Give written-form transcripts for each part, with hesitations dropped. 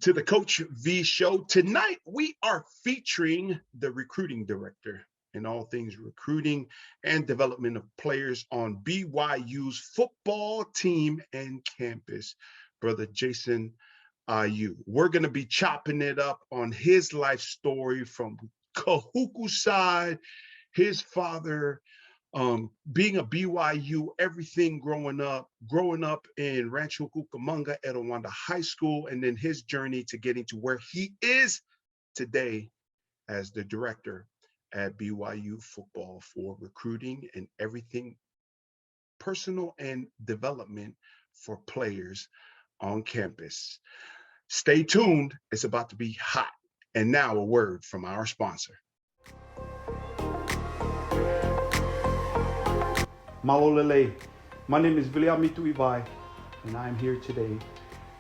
to the Coach V Show. Tonight, we are featuring the recruiting director in all things recruiting and development of players on BYU's football team and campus, Brother Jasen IU. We're going to be chopping it up on his life story from Kahuku side, his father, being a BYU, everything growing up in Rancho Cucamonga at Rwanda High School, and then his journey to getting to where he is today as the director at BYU football for recruiting and everything personal and development for players on campus. Stay tuned. It's about to be hot. And now a word from our sponsor. Malolele. My name is Viliamitu Ibai, and I'm here today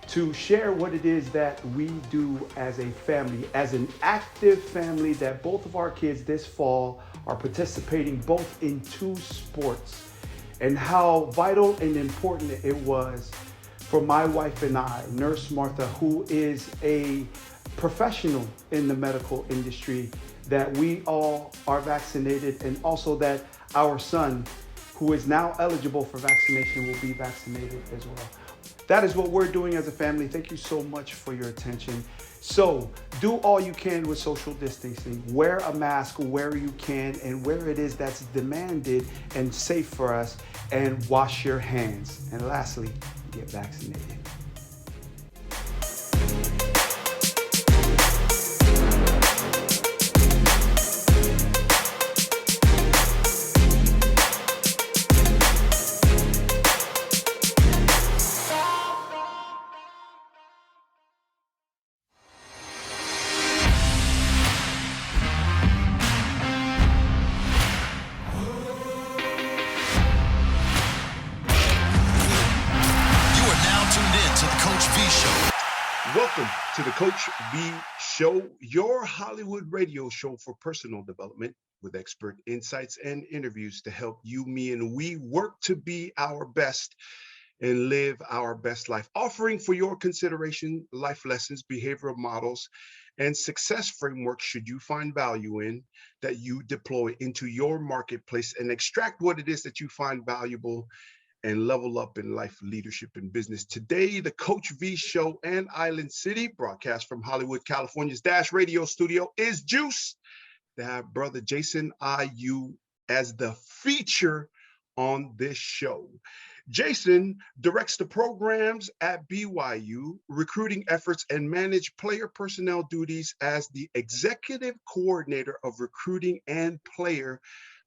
to share what it is that we do as a family, as an active family, that both of our kids this fall are participating both in 2 sports, and how vital and important it was for my wife and I, Nurse Martha, who is a professional in the medical industry, that we all are vaccinated, and also that our son, who is now eligible for vaccination, will be vaccinated as well. That is what we're doing as a family. Thank you so much for your attention. So do all you can with social distancing. Wear a mask where you can and where it is that's demanded and safe for us, and wash your hands. And lastly, get vaccinated. Welcome to the Coach V Show, your Hollywood radio show for personal development with expert insights and interviews to help you, me, and we work to be our best and live our best life, offering for your consideration life lessons, behavioral models, and success frameworks should you find value in, that you deploy into your marketplace and extract what it is that you find valuable and level up in life, leadership, and business. Today, the Coach V Show and Island City, broadcast from Hollywood, California's Dash Radio Studio, is juice to have Brother Jasen IU as the feature on this show. Jasen directs the programs at BYU, recruiting efforts, and manage player personnel duties as the executive coordinator of recruiting and player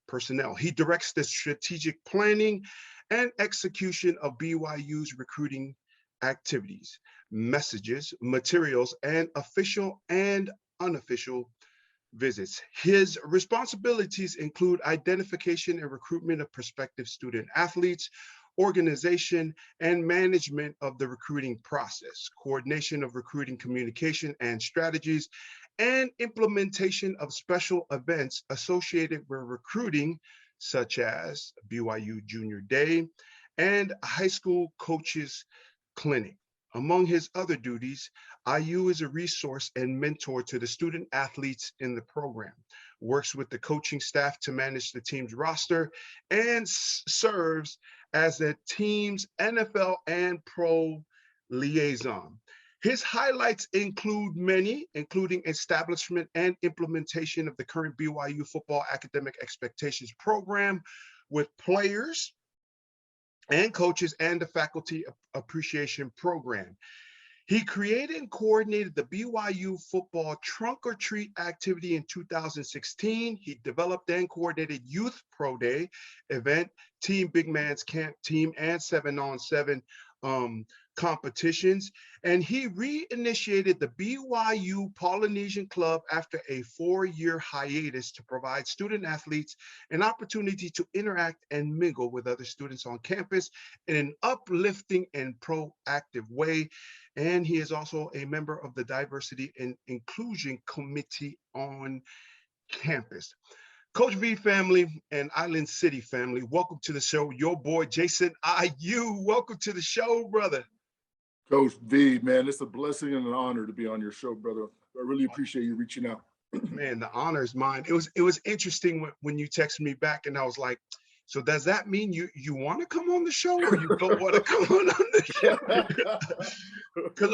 personnel. He directs the strategic planning and execution of BYU's recruiting activities, messages, materials, and official and unofficial visits. His responsibilities include identification and recruitment of prospective student athletes, organization and management of the recruiting process, coordination of recruiting communication and strategies, and implementation of special events associated with recruiting, such as BYU Junior Day and High School Coaches Clinic. Among his other duties, IU is a resource and mentor to the student athletes in the program, works with the coaching staff to manage the team's roster, and serves as the team's NFL and pro liaison. His highlights include many, including establishment and implementation of the current BYU football academic expectations program with players and coaches, and the faculty appreciation program. He created and coordinated the BYU football trunk or treat activity in 2016. He developed and coordinated Youth Pro Day event, Team Big Man's Camp Team, and 7-on-7 competitions. And he reinitiated the BYU Polynesian Club after a 4-year hiatus to provide student athletes an opportunity to interact and mingle with other students on campus in an uplifting and proactive way. And he is also a member of the Diversity and Inclusion Committee on campus. Coach V family and Island City family, welcome to the show. Your boy, Jasen IU. Welcome to the show, brother. Coach V, man, it's a blessing and an honor to be on your show, brother. I really appreciate you reaching out. Man, the honor is mine. It was interesting when you texted me back, and I was like, so does that mean you want to come on the show, or you don't want to come on the show?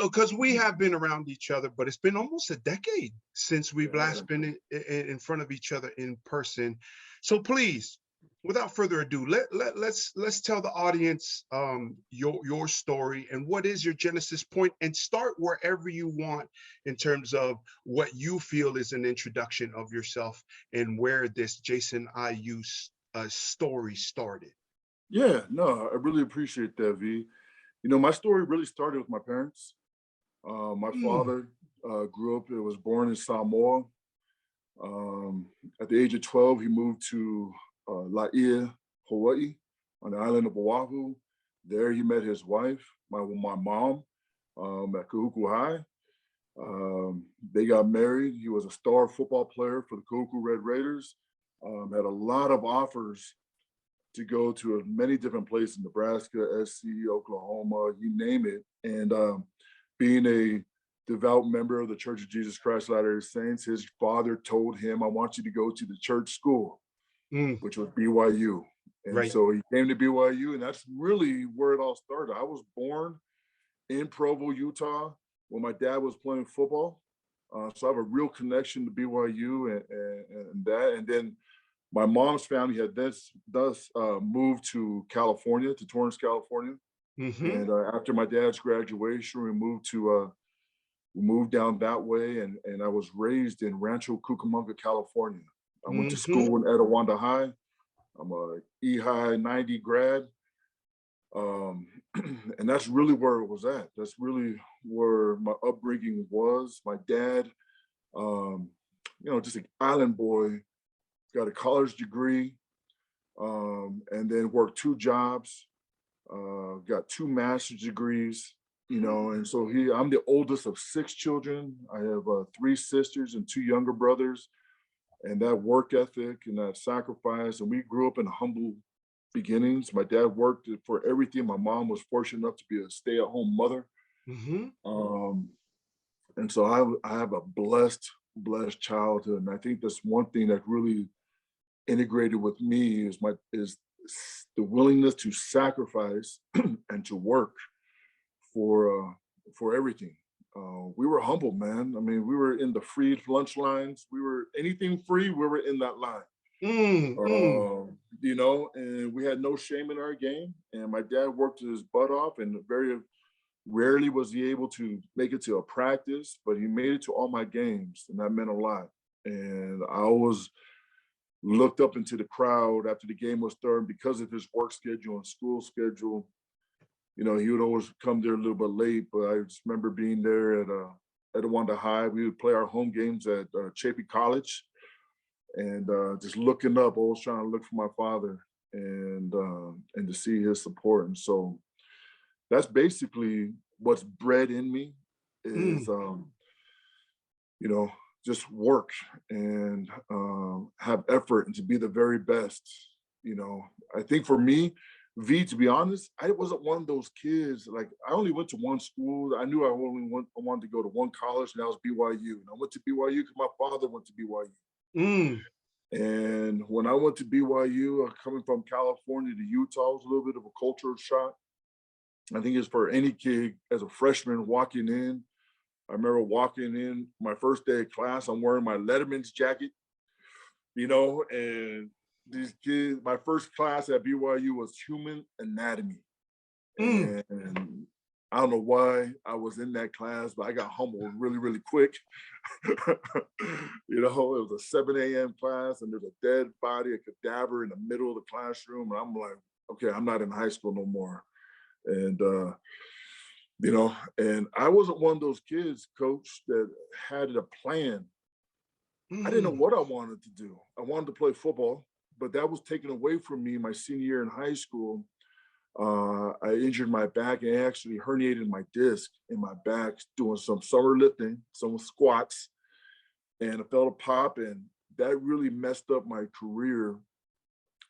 Because we have been around each other, but it's been almost a decade since we've last been in front of each other in person. So please, without further ado, let's tell the audience your story and what is your genesis point, and start wherever you want in terms of what you feel is an introduction of yourself and where this Jasen IU story started. Yeah, no, I really appreciate that, V. You know, my story really started with my parents. My Mm, father was born in Samoa. At the age of 12, he moved to Laie, Hawaii, on the island of Oahu. There he met his wife, my mom, at Kahuku High. They got married. He was a star football player for the Kahuku Red Raiders. Had a lot of offers to go to many different places, Nebraska, SC, Oklahoma, you name it. And being a devout member of the Church of Jesus Christ of Latter-day Saints, his father told him, I want you to go to the church school, mm, which was BYU. And right. so he came to BYU, and that's really where it all started. I was born in Provo, Utah, when my dad was playing football. So I have a real connection to BYU and that. And then my mom's family had thus moved to California, to Torrance, California. Mm-hmm. And after my dad's graduation, we moved down that way, and I was raised in Rancho Cucamonga, California. I went to Mm-hmm. school in Etiwanda High. I'm a E-High 90 grad. Um, and that's really where it was at. That's really where my upbringing was. My dad, just an island boy, got a college degree, and then worked two jobs, got two master's degrees, and so I'm the oldest of six children. I have three sisters and two younger brothers, and that work ethic and that sacrifice, and we grew up in humble beginnings. My dad worked for everything. My mom was fortunate enough to be a stay-at-home mother. Mm-hmm. Um, and so I have a blessed childhood. And I think that's one thing that really integrated with me is the willingness to sacrifice and to work for everything. We were humble, man. I mean, we were in the free lunch lines. We were anything free, we were in that line. Mm, mm, And we had no shame in our game. And my dad worked his butt off, and very rarely was he able to make it to a practice, but he made it to all my games, and that meant a lot. And I always looked up into the crowd after the game was done because of his work schedule and school schedule. He would always come there a little bit late, but I just remember being there at Awanda High. We would play our home games at Chapey College, and just looking up, always trying to look for my father and to see his support. And so that's basically what's bred in me is, mm, just work and have effort and to be the very best. I think for me, V, to be honest, I wasn't one of those kids. Like, I only went to one school. I knew I wanted to go to one college, and that was BYU. And I went to BYU because my father went to BYU. mm, And when I went to BYU, coming from California to Utah, it was a little bit of a cultural shock. I think it's for any kid as a freshman walking in. I remember walking in my first day of class, I'm wearing my Letterman's jacket, and these kids, my first class at BYU was human anatomy. mm, And I don't know why I was in that class, but I got humbled really, really quick. It was a 7 a.m. class, and there's a dead body, a cadaver in the middle of the classroom. And I'm like, okay, I'm not in high school no more. And, and I wasn't one of those kids, coach, that had a plan. I didn't know mm, what I wanted to do. I wanted to play football, but that was taken away from me my senior year in high school. I injured my back and actually herniated my disc in my back doing some summer lifting, some squats, and I felt a pop, and that really messed up my career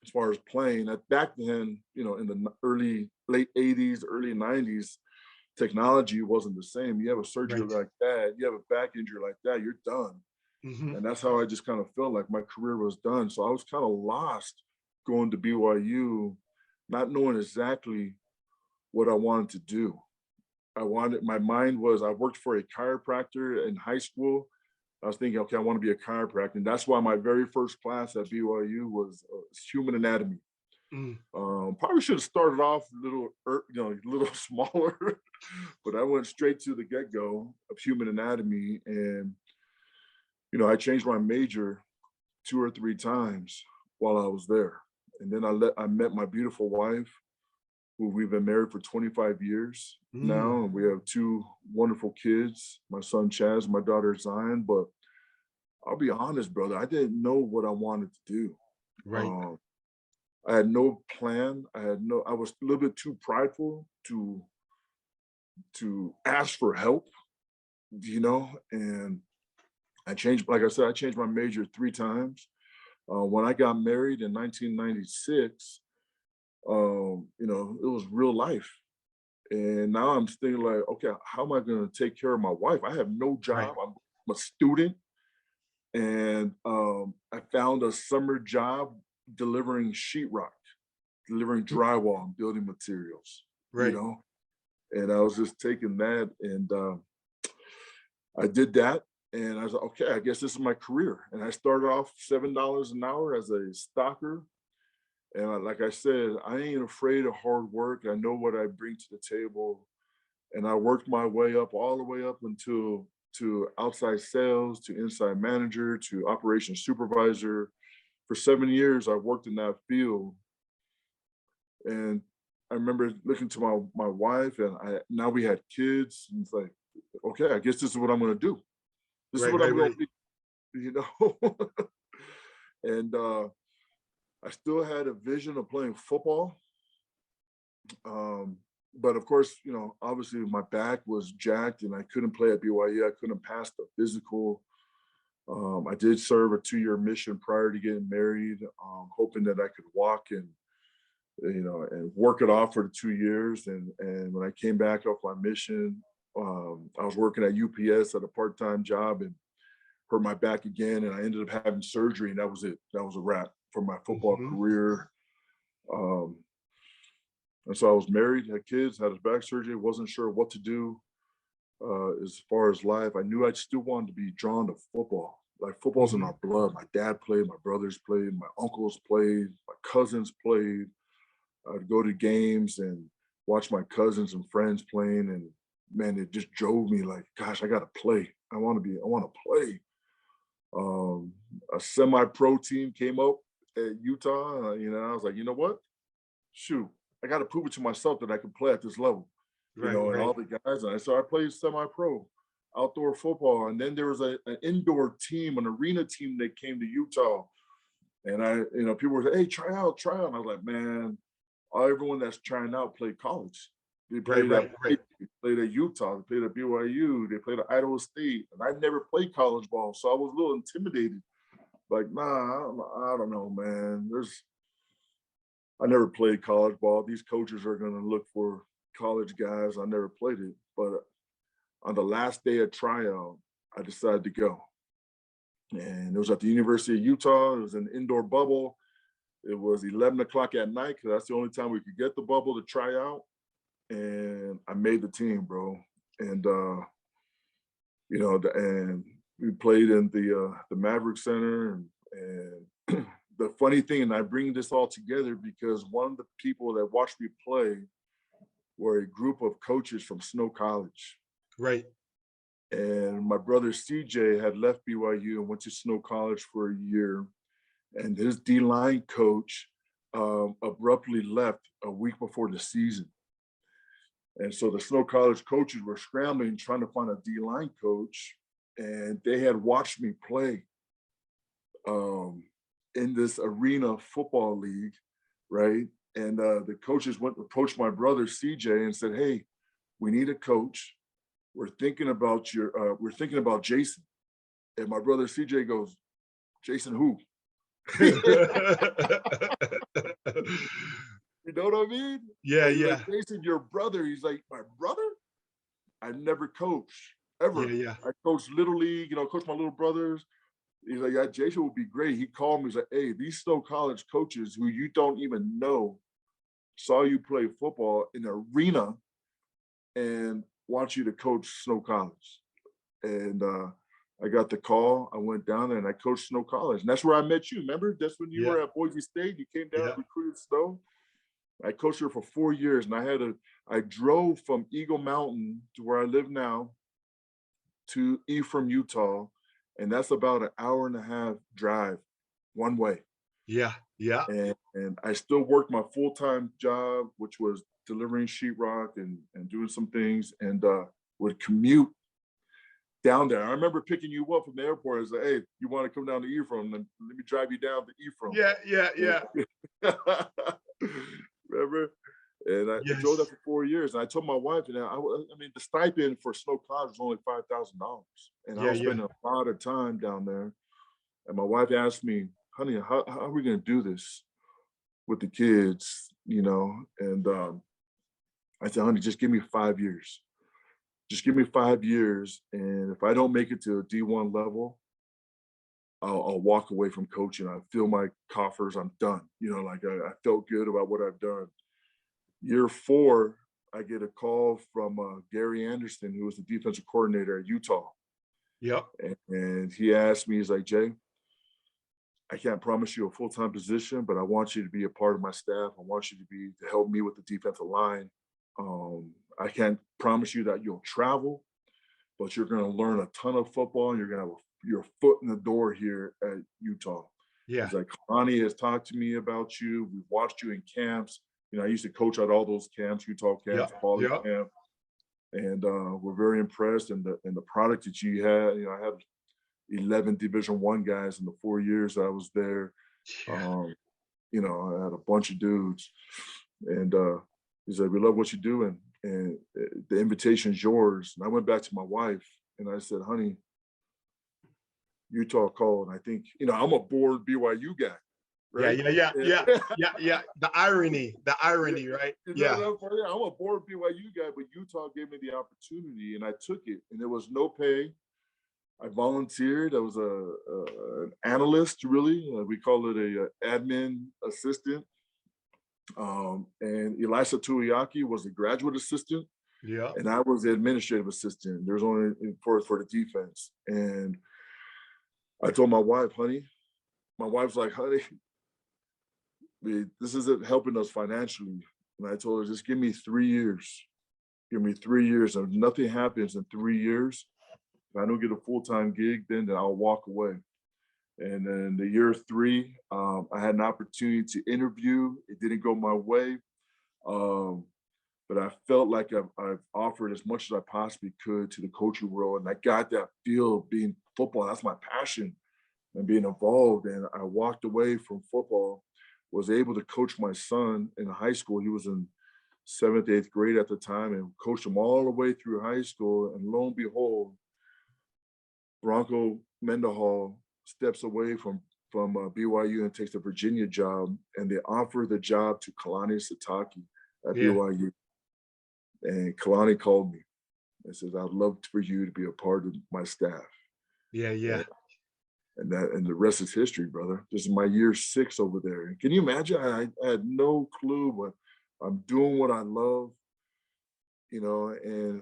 as far as playing. Back then, in the late 80s, early 90s, technology wasn't the same. You have a surgery Right. like that, you have a back injury like that, you're done. Hmm. And that's how I just kind of felt like my career was done. So I was kind of lost going to BYU, not knowing exactly what I wanted to do. My mind was, I worked for a chiropractor in high school. I was thinking, okay, I want to be a chiropractor. And that's why my very first class at BYU was human anatomy. Mm. Probably should have started off a little, a little smaller, but I went straight to the get-go of human anatomy. And, I changed my major 2 or 3 times while I was there. And then I met my beautiful wife, who we've been married for 25 years Mm. now. And we have 2 wonderful kids, my son Chaz, my daughter Zion. But I'll be honest, brother, I didn't know what I wanted to do. Right. Um, I had no plan. I was a little bit too prideful to ask for help, and like I said, I changed my major 3 times. When I got married in 1996, it was real life. And now I'm thinking like, okay, how am I going to take care of my wife? I have no Right. job. I'm a student, and I found a summer job delivering sheetrock, delivering drywall and building materials. You Right. know, and I was just taking that, and I did that, and I was like, okay, I guess this is my career. And I started off $7 an hour as a stalker. And like I said, I ain't afraid of hard work. I know what I bring to the table. And I worked my way up all the way up until to outside sales, to inside manager, to operations supervisor. For 7 years, I worked in that field. And I remember looking to my wife, and now we had kids. And it's like, okay, I guess this is what I'm going to do. This is Right. what I'm Right. going Right. to be, you know. And I still had a vision of playing football. Um, but of course, obviously my back was jacked and I couldn't play at BYU. I couldn't pass the physical. I did serve a 2-year mission prior to getting married, hoping that I could walk and work it off for the 2 years. And when I came back off my mission, I was working at UPS at a part-time job and hurt my back again. And I ended up having surgery, and that was it. That was a wrap for my football Hmm. career. Um, and so I was married, had kids, had a back surgery, wasn't sure what to do as far as life. I knew I still wanted to be drawn to football. Like football's in Hmm. our blood. My dad played, my brothers played, my uncles played, my cousins played. I'd go to games and watch my cousins and friends playing, and man, it just drove me like, gosh, I gotta play. I want to play. A semi-pro team came up at Utah. I was like, you know what? Shoot, I got to prove it to myself that I can play at this level. Right. And Right. all the guys. And so I played semi-pro, outdoor football, and then there was an indoor team, an arena team that came to Utah. And people were saying, "Hey, try out, try out." And I was like, "Man, everyone that's trying out played college. They Right. played at Right. Right. they played at Utah, they played at BYU, they played at Idaho State, and I never played college ball, so I was a little intimidated. Like, nah, I don't know, man. I never played college ball. These coaches are gonna look for college guys. I never played it, but on the last day of tryout, I decided to go, and it was at the University of Utah. It was an indoor bubble. It was 11 o'clock at night because that's the only time we could get the bubble to try out. And I made the team, bro. And and we played in the Maverick Center, and the funny thing, and I bring this all together because one of the people that watched me play were a group of coaches from Snow College. Right. And my brother CJ had left BYU and went to Snow College for a year. And his D-line coach abruptly left a week before the season. And so the Snow College coaches were scrambling, trying to find a D-line coach. And they had watched me play in this arena football league, right? And the coaches went to approach my brother CJ and said, "Hey, we need a coach. We're thinking about Jasen." And my brother CJ goes, "Jasen who?" You know what I mean? Yeah. And he's Yeah. like, "Jasen, your brother." He's like, "My brother?" I never coached ever. Yeah. I coached Little League, coached my little brothers. He's like, yeah, Jason would be great. He called me, he's like, hey, these Snow College coaches who you don't even know saw you play football in the arena and want you to coach Snow College. And I got the call. I went down there and I coached Snow College. And that's where I met you. Remember? That's when you were at Boise State. You came down and recruited Snow. I coached her for 4 years, and I drove from Eagle Mountain to where I live now to Ephraim, Utah, and that's about an hour and a half drive one way. Yeah. And I still worked my full-time job, which was delivering sheetrock and doing some things, and would commute down there. I remember picking you up from the airport. I was like, hey, you want to come down to Ephraim? Then let me drive you down to Ephraim. Yeah. Remember? And I drove that for 4 years. And I told my wife, I mean, the stipend for Snow College was only $5,000. And I was spending a lot of time down there. And my wife asked me, honey, how are we going to do this with the kids? And I said, honey, just give me 5 years. Just give me 5 years. And if I don't make it to a D1 level, I'll walk away from coaching. I fill my coffers. I'm done. I felt good about what I've done. Year 4, I get a call from Gary Anderson, who was the defensive coordinator at Utah. Yep. And he asked me, he's like, Jay, I can't promise you a full-time position, but I want you to be a part of my staff. I want you to help me with the defensive line. I can't promise you that you'll travel, but you're going to learn a ton of football, and you're going to have your foot in the door here at Utah. Yeah. He's like, Connie has talked to me about you. We've watched you in camps. I used to coach at all those camps, Utah camps, Poly camp, and we're very impressed in the product that you had. I had 11 Division I guys in the 4 years that I was there. I had a bunch of dudes, and he said, we love what you do, and the invitation's yours. And I went back to my wife and I said, honey, Utah called, and I think, I'm a bored BYU guy. Right? Yeah. The irony, right? I'm a bored BYU guy, but Utah gave me the opportunity, and I took it, and there was no pay. I volunteered. I was an analyst, really. We call it a admin assistant. And Elisa Tuiaki was a graduate assistant. Yeah. And I was the administrative assistant. There's only for the defense. And I told my wife, honey, my wife's like, honey, this isn't helping us financially. And I told her, just give me 3 years. Give me 3 years. And if nothing happens in 3 years, if I don't get a full-time gig, then I'll walk away. And then the year 3, I had an opportunity to interview. It didn't go my way. But I felt like I've offered as much as I possibly could to the coaching world. And I got that feel of being football. That's my passion, and being involved. And I walked away from football, was able to coach my son in high school. He was in 7th, 8th grade at the time, and coached him all the way through high school. And lo and behold, Bronco Mendenhall steps away from BYU and takes the Virginia job, and they offer the job to Kalani Sitake at BYU. And Kalani called me and says, I'd love for you to be a part of my staff. Yeah. And the rest is history, brother. This is my year 6 over there. Can you imagine? I had no clue, but I'm doing what I love, and,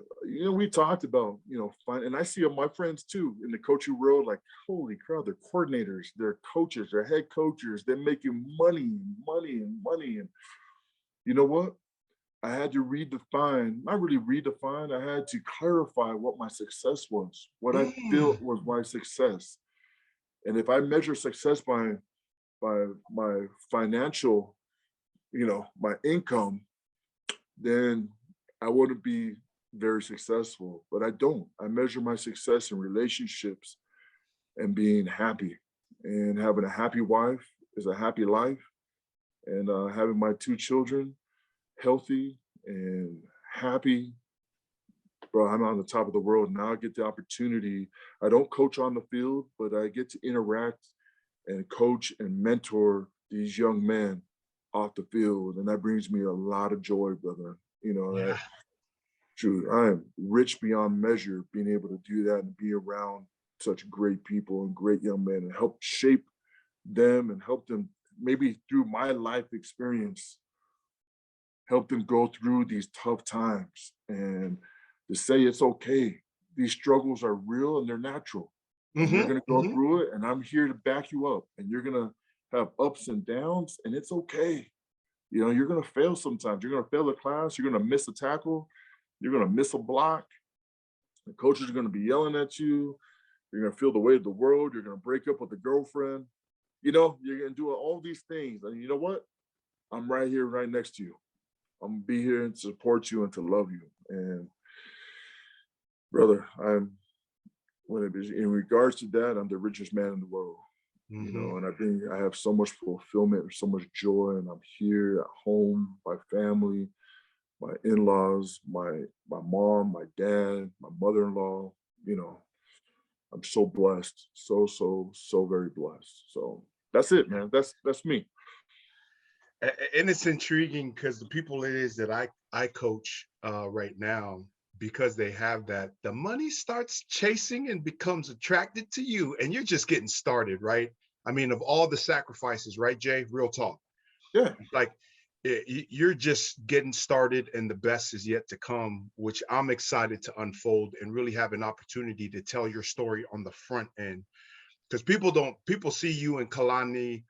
we talked about, and I see my friends too in the coaching world, like, holy crap, they're coordinators, they're coaches, they're head coaches, they're making money. And you know what? I had to not really redefine, I had to clarify what my success was, what I felt was my success. And if I measure success by my financial, my income, then I wouldn't be very successful. But I don't. I measure my success in relationships and being happy. And having a happy wife is a happy life. And having my 2 children healthy and happy, bro, I'm on the top of the world. Now I get the opportunity. I don't coach on the field, but I get to interact and coach and mentor these young men off the field. And that brings me a lot of joy, brother. Shoot, I am rich beyond measure being able to do that and be around such great people and great young men and help shape them and help them maybe through my life experience, help them go through these tough times and to say it's okay. These struggles are real and they're natural and you're going to go through it and I'm here to back you up and you're going to have ups and downs and it's okay. You know, you're going to fail sometimes. You're going to fail a class. You're going to miss a tackle. You're going to miss a block. The coaches are going to be yelling at you. You're going to feel the weight of the world. You're going to break up with a girlfriend. You know, you're going to do all these things. And you know what? I'm right here, right next to you. I'm going to be here and support you and to love you. And brother, in regards to that, I'm the richest man in the world. You know, and I think I have so much fulfillment, so much joy, and I'm here at home, my family, my in-laws, my mom, my dad, my mother-in-law. You know, I'm so blessed, so very blessed. So that's it, man. That's me. And it's intriguing because the people it is that I coach right now, because they have that, the money starts chasing and becomes attracted to you, and you're just getting started, right? I mean, of all the sacrifices, right, Jay? Real talk. Yeah. Like you're just getting started and the best is yet to come, which I'm excited to unfold and really have an opportunity to tell your story on the front end. Because people see you in Kalani.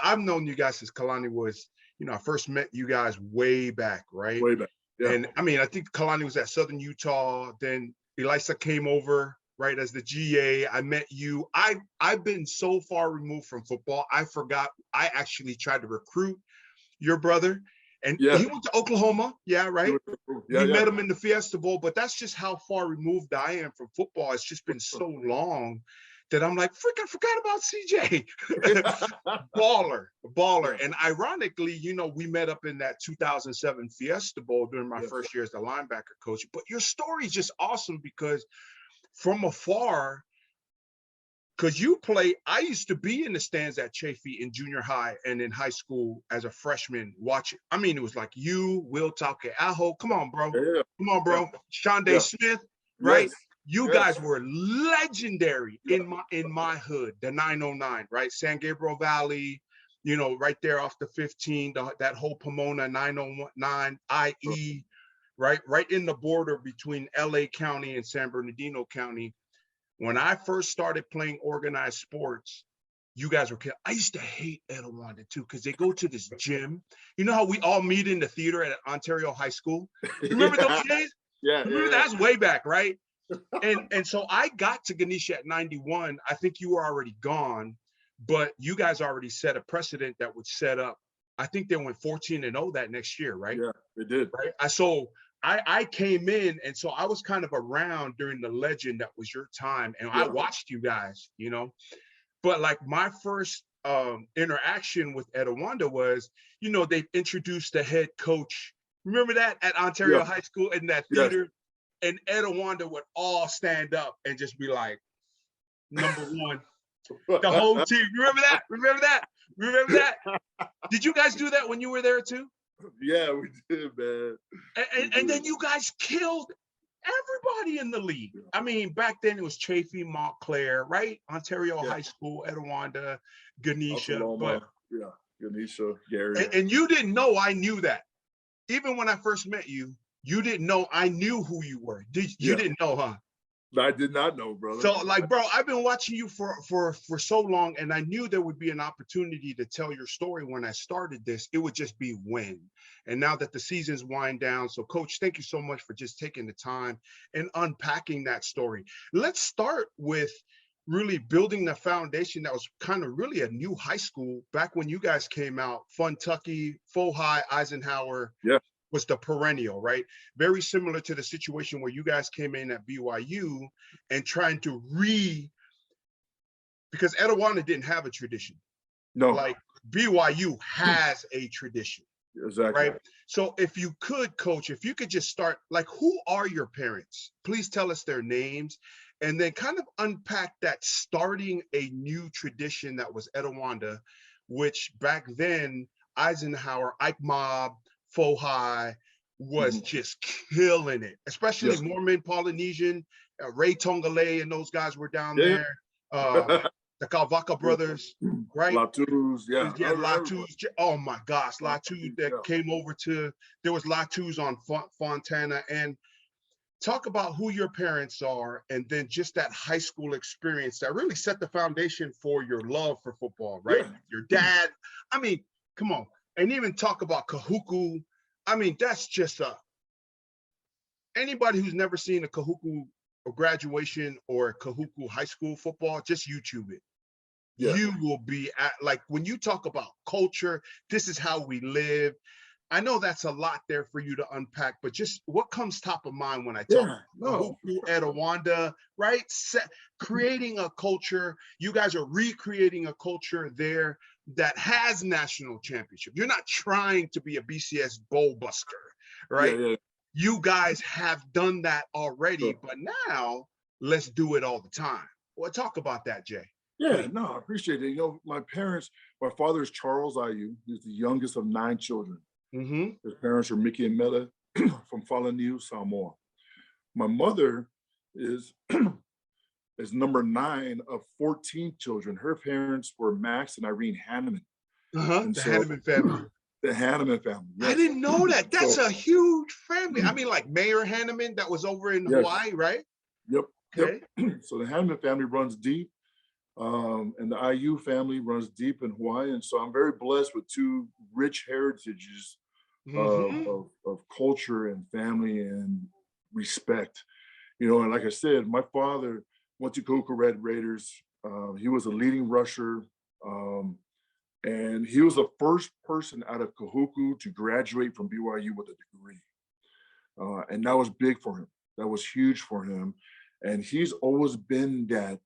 I've known you guys since Kalani was, I first met you guys way back, right? Way back. Yeah. And I mean, I think Kalani was at Southern Utah. Then Elisa came over, right, as the GA. I met you. I've been so far removed from football. I forgot I actually tried to recruit your brother, and he went to Oklahoma. Yeah, right. We met him in the Fiesta Bowl, but that's just how far removed I am from football. It's just been so long that I'm like, freaking forgot about CJ. baller. And ironically, we met up in that 2007 Fiesta Bowl during my first year as the linebacker coach. But your story is just awesome because from afar, because I used to be in the stands at Chafee in junior high and in high school as a freshman watching. I mean, it was like you, Will Aho. Come on, bro. Yeah. Come on, bro. Shonda Smith, right? Yes. You guys were legendary in my hood, the 909, right? San Gabriel Valley, right there off the 15, that whole Pomona 909 IE, right in the border between LA County and San Bernardino County. When I first started playing organized sports, you guys were I used to hate Etowanda too, because they go to this gym. You know how we all meet in the theater at Ontario High School? Remember those days? Remember that's way back, right? And so I got to Ganesha at 91. I think you were already gone, but you guys already set a precedent that would set up. I think they went 14-0 that next year, right? Yeah, they did. Right. I came in, and so I was kind of around during the legend that was your time, and I watched you guys, But like my first interaction with Etowanda was, they introduced the head coach. Remember that at Ontario High School in that theater? And Etowanda would all stand up and just be like, number one, the whole team. Remember that? Did you guys do that when you were there too? Yeah, we did, man. And then you guys killed everybody in the league. I mean, back then it was Chafee, Montclair, right? Ontario High School, Etowanda, Ganesha. Ganesha, Gary. And you didn't know I knew that. Even when I first met you, you didn't know I knew who you were. You didn't know, huh? I did not know, brother. So like, bro, I've been watching you for so long, and I knew there would be an opportunity to tell your story when I started this. It would just be when. And now that the season's wind down, so Coach, thank you so much for just taking the time and unpacking that story. Let's start with really building the foundation that was kind of really a new high school back when you guys came out. Funtucky, Fohi, Eisenhower. Yeah. Was the perennial, right? Very similar to the situation where you guys came in at BYU and trying to because Etowanda didn't have a tradition. No. Like BYU has a tradition. Exactly. Right? So if you could, Coach, if you could just start, like, who are your parents? Please tell us their names, and then kind of unpack that starting a new tradition that was Etowanda, which back then, Eisenhower, Ike Mob, Fohi, was just killing it, especially Yeah. Mormon, Polynesian, Ray Tongale and those guys were down Yeah. there. The Kalvaka brothers, right? Latu's, yeah. Yeah, Latu's. Oh my gosh, Latu that Yeah. came over to, there was Latu's on Fontana. And talk about who your parents are, and then just that high school experience that really set the foundation for your love for football, right? Yeah. Your dad, I mean, come on. And even talk about Kahuku. I mean, that's just anybody who's never seen a Kahuku or graduation or Kahuku high school football, just YouTube it. Yeah. You will be at, like, when you talk about culture, this is how we live. I know that's a lot there for you to unpack, but just what comes top of mind when I talk Kahuku, Etowanda, right? Creating a culture. You guys are recreating a culture there that has national championship. You're not trying to be a BCS bowl buster, right? Yeah. You guys have done that already, but now let's do it all the time. Well, talk about that, Jay. Yeah, Please. no, I appreciate it. You know, my father is Charles Ayu. He's the youngest of 9 children. His parents are Mickey and Mela from Falaniu, Samoa. My mother is is number 9 of 14 children. Her parents were Max and Irene Hanneman. The Hanneman family. The Hanneman family. Yes. I didn't know that. That's a huge family. I mean, like Mayor Hanneman that was over in Hawaii, right? Yep. Okay. Yep. So the Hanneman family runs deep. And the IU family runs deep in Hawaii. And so I'm very blessed with 2 rich heritages of culture and family and respect. You know, and like I said, my father went to Kahuku Red Raiders. He was a leading rusher. And he was the first person out of Kahuku to graduate from BYU with a degree. And that was big for him. That was huge for him. And he's always been that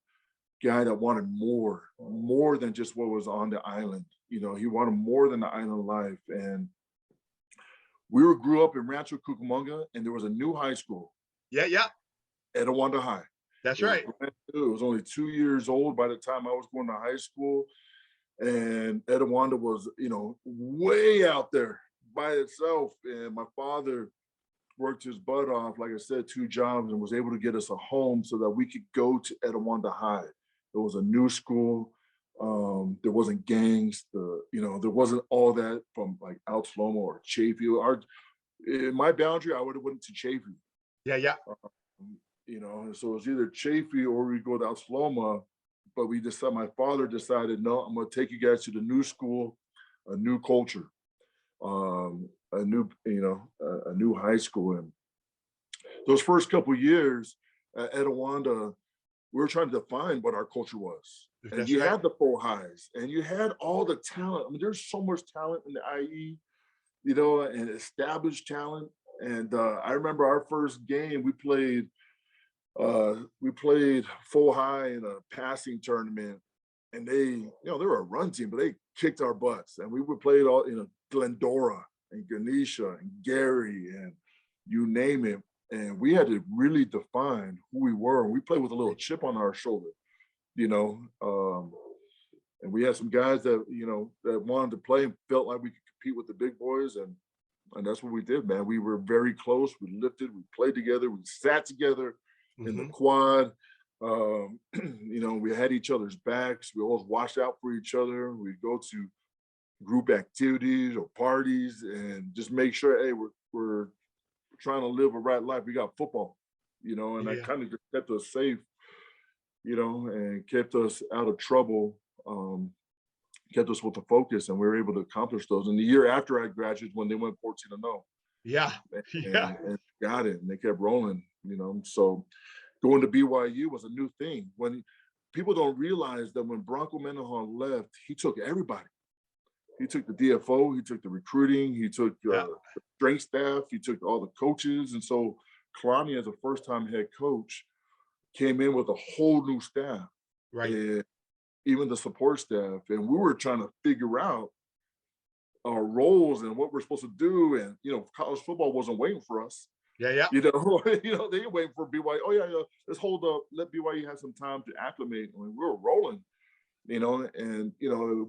guy that wanted more than just what was on the island. You know, he wanted more than the island life. And we grew up in Rancho Cucamonga, and there was a new high school. Yeah. Etowanda High. That's right. It was only 2 years old by the time I was going to high school. And Etowanda was, you know, way out there by itself. And my father worked his butt off, like I said, 2 jobs, and was able to get us a home so that we could go to Etowanda High. It was a new school. There wasn't gangs. There wasn't all that from like Altaloma or Chafee. In my boundary, I would have went to Chafee. Yeah. You know, so it was either Chafee or we go to Altaloma. But my father decided, no, I'm going to take you guys to the new school, a new culture, a new high school. And those first couple of years at Etowanda, we were trying to define what our culture was. And you had the full highs, and you had all the talent. I mean, there's so much talent in the IE, you know, and established talent. And I remember our first game, we played full high in a passing tournament, and they were a run team, but they kicked our butts. And we would play all, Glendora and Ganesha and Gary and you name it. And we had to really define who we were. And we played with a little chip on our shoulder, and we had some guys that, that wanted to play and felt like we could compete with the big boys. And that's what we did, man. We were very close. We lifted, we played together, we sat together in the quad. We had each other's backs. We always watched out for each other. We'd go to group activities or parties and just make sure, hey, we're trying to live a right life. We got football, and that kind of just kept us safe, and kept us out of trouble, kept us with the focus, and we were able to accomplish those. And the year after I graduated, when they went 14-0. And got it, and they kept rolling, So going to BYU was a new thing. When people don't realize that when Bronco Menahan left, he took everybody. He took the DFO, he took the recruiting, he took the strength staff, he took all the coaches. And so Kalani, as a first-time head coach, came in with a whole new staff. Right. And even the support staff. And we were trying to figure out our roles and what we're supposed to do. And, college football wasn't waiting for us. Yeah. They ain't waiting for BYU. Oh, yeah, let's hold up. Let BYU have some time to acclimate. I mean, we were rolling. And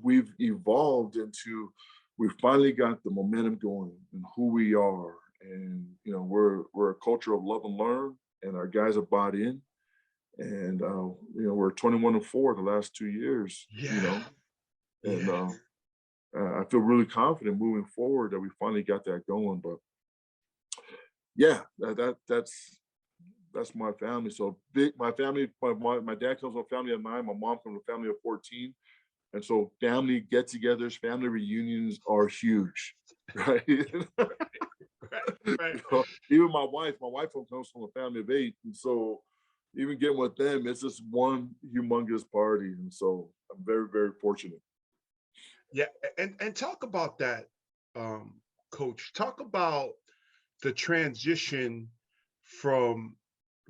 we've evolved into, we finally got the momentum going and who we are And we're a culture of love and learn, and our guys have bought in. And we're 21-4 the last 2 years. Yeah. And Yeah. I feel really confident moving forward that we finally got that going. But yeah, that's my family. So big. My family. My dad comes from a family of 9. My mom comes from a family of 14. And so family get-togethers, family reunions are huge, right? Right. Even my wife comes from a family of 8. And so even getting with them, it's just one humongous party. And so I'm very, very fortunate. Yeah. And talk about that, Coach. Talk about the transition from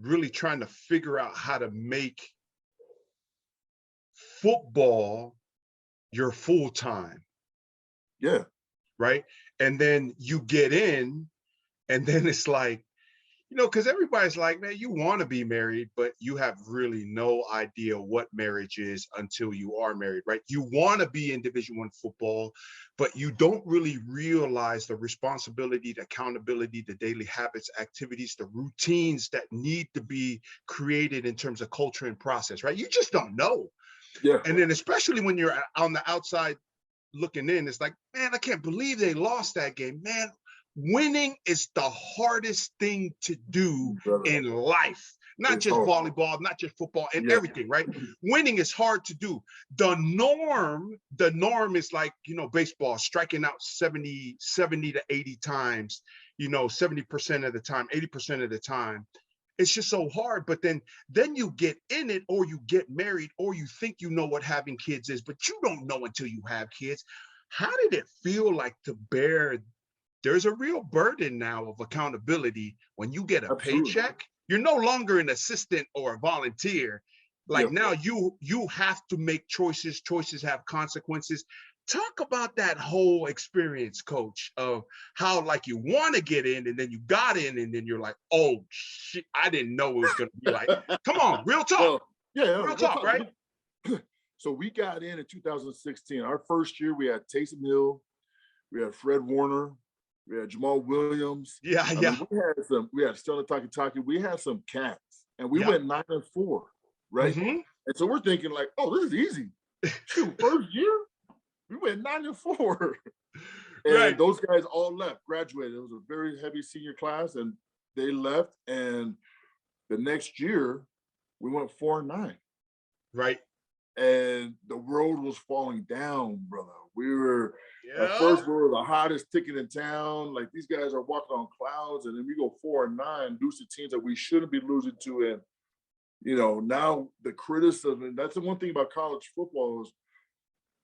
really trying to figure out how to make football your full time, Yeah, right? And then you get in, and then it's like, because everybody's like, man, you want to be married, but you have really no idea what marriage is until you are married, right? You want to be in Division I football, but you don't really realize the responsibility, the accountability, the daily habits, activities, the routines that need to be created in terms of culture and process, right? You just don't know. yeah, And then especially when you're on the outside looking in, it's like, man, I can't believe they lost that game. Man, winning is the hardest thing to do brother. in life. Not It's just hard. volleyball, not just football, and Yeah, everything, right? Winning is hard to do. The norm is like, baseball, striking out 70 to 80 times, 70% of the time, 80% of the time. It's just so hard. But then you get in it, or you get married, or you think you know what having kids is, but you don't know until you have kids. How did it feel like to bear? There's a real burden now of accountability. When you get a absolutely. paycheck, you're no longer an assistant or a volunteer. Yeah. Like now you have to make choices. Choices have consequences. Talk about that whole experience, Coach, of how like you want to get in, and then you got in, and then you're like, oh shit, I didn't know it was gonna be like. Come on, real talk. Well, yeah, Real we'll talk, talk. right? So we got in 2016. Our first year, we had Taysom Hill, we had Fred Warner, we had Jamal Williams. Yeah, I yeah, mean, we had Stella Takitaki. We had some cats, and we yeah. went 9-4, right? Mm-hmm. And so we're thinking like, oh, this is easy. Shoot, first year, we went 9-4. And Right. those guys all left, graduated. It was a very heavy senior class, and they left. And the next year, we went 4-9. Right. And the road was falling down, brother. We were at Yeah. first we were the hottest ticket in town. Like these guys are walking on clouds, and then we go 4-9, lose to teams that we shouldn't be losing to. And now the criticism, and that's the one thing about college football is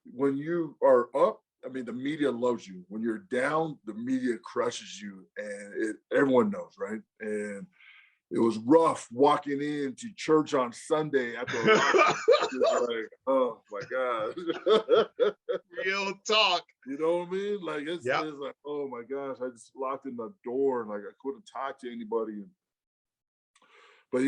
when you are up, I mean, the media loves you. When you're down, the media crushes you, and everyone knows, right? And it was rough walking into church on Sunday after a loss. Like, oh my gosh. Real talk. You know what I mean? Like it's Yep. like, oh my gosh, I just locked in the door and like I couldn't talk to anybody. But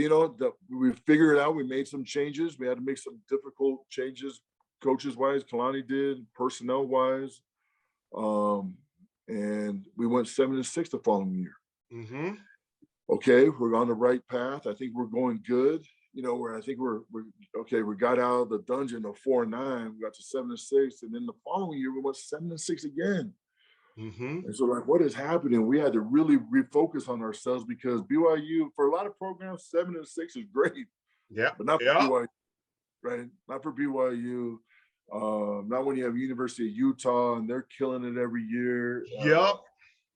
we figured it out. We made some changes. We had to make some difficult changes, coaches wise. Kalani did, personnel wise, and we went 7-6 the following year. Mm-hmm. Okay, we're on the right path. I think we're going good. Where I think we're okay. We got out of the dungeon of 4-9. We got to 7-6, and then the following year we went 7-6 again. Mm-hmm. And so, like, what is happening? We had to really refocus on ourselves because BYU, for a lot of programs, 7-6 is great. Yeah. But not for Yeah. BYU, right? Not for BYU. Not when you have University of Utah and they're killing it every year. Yep.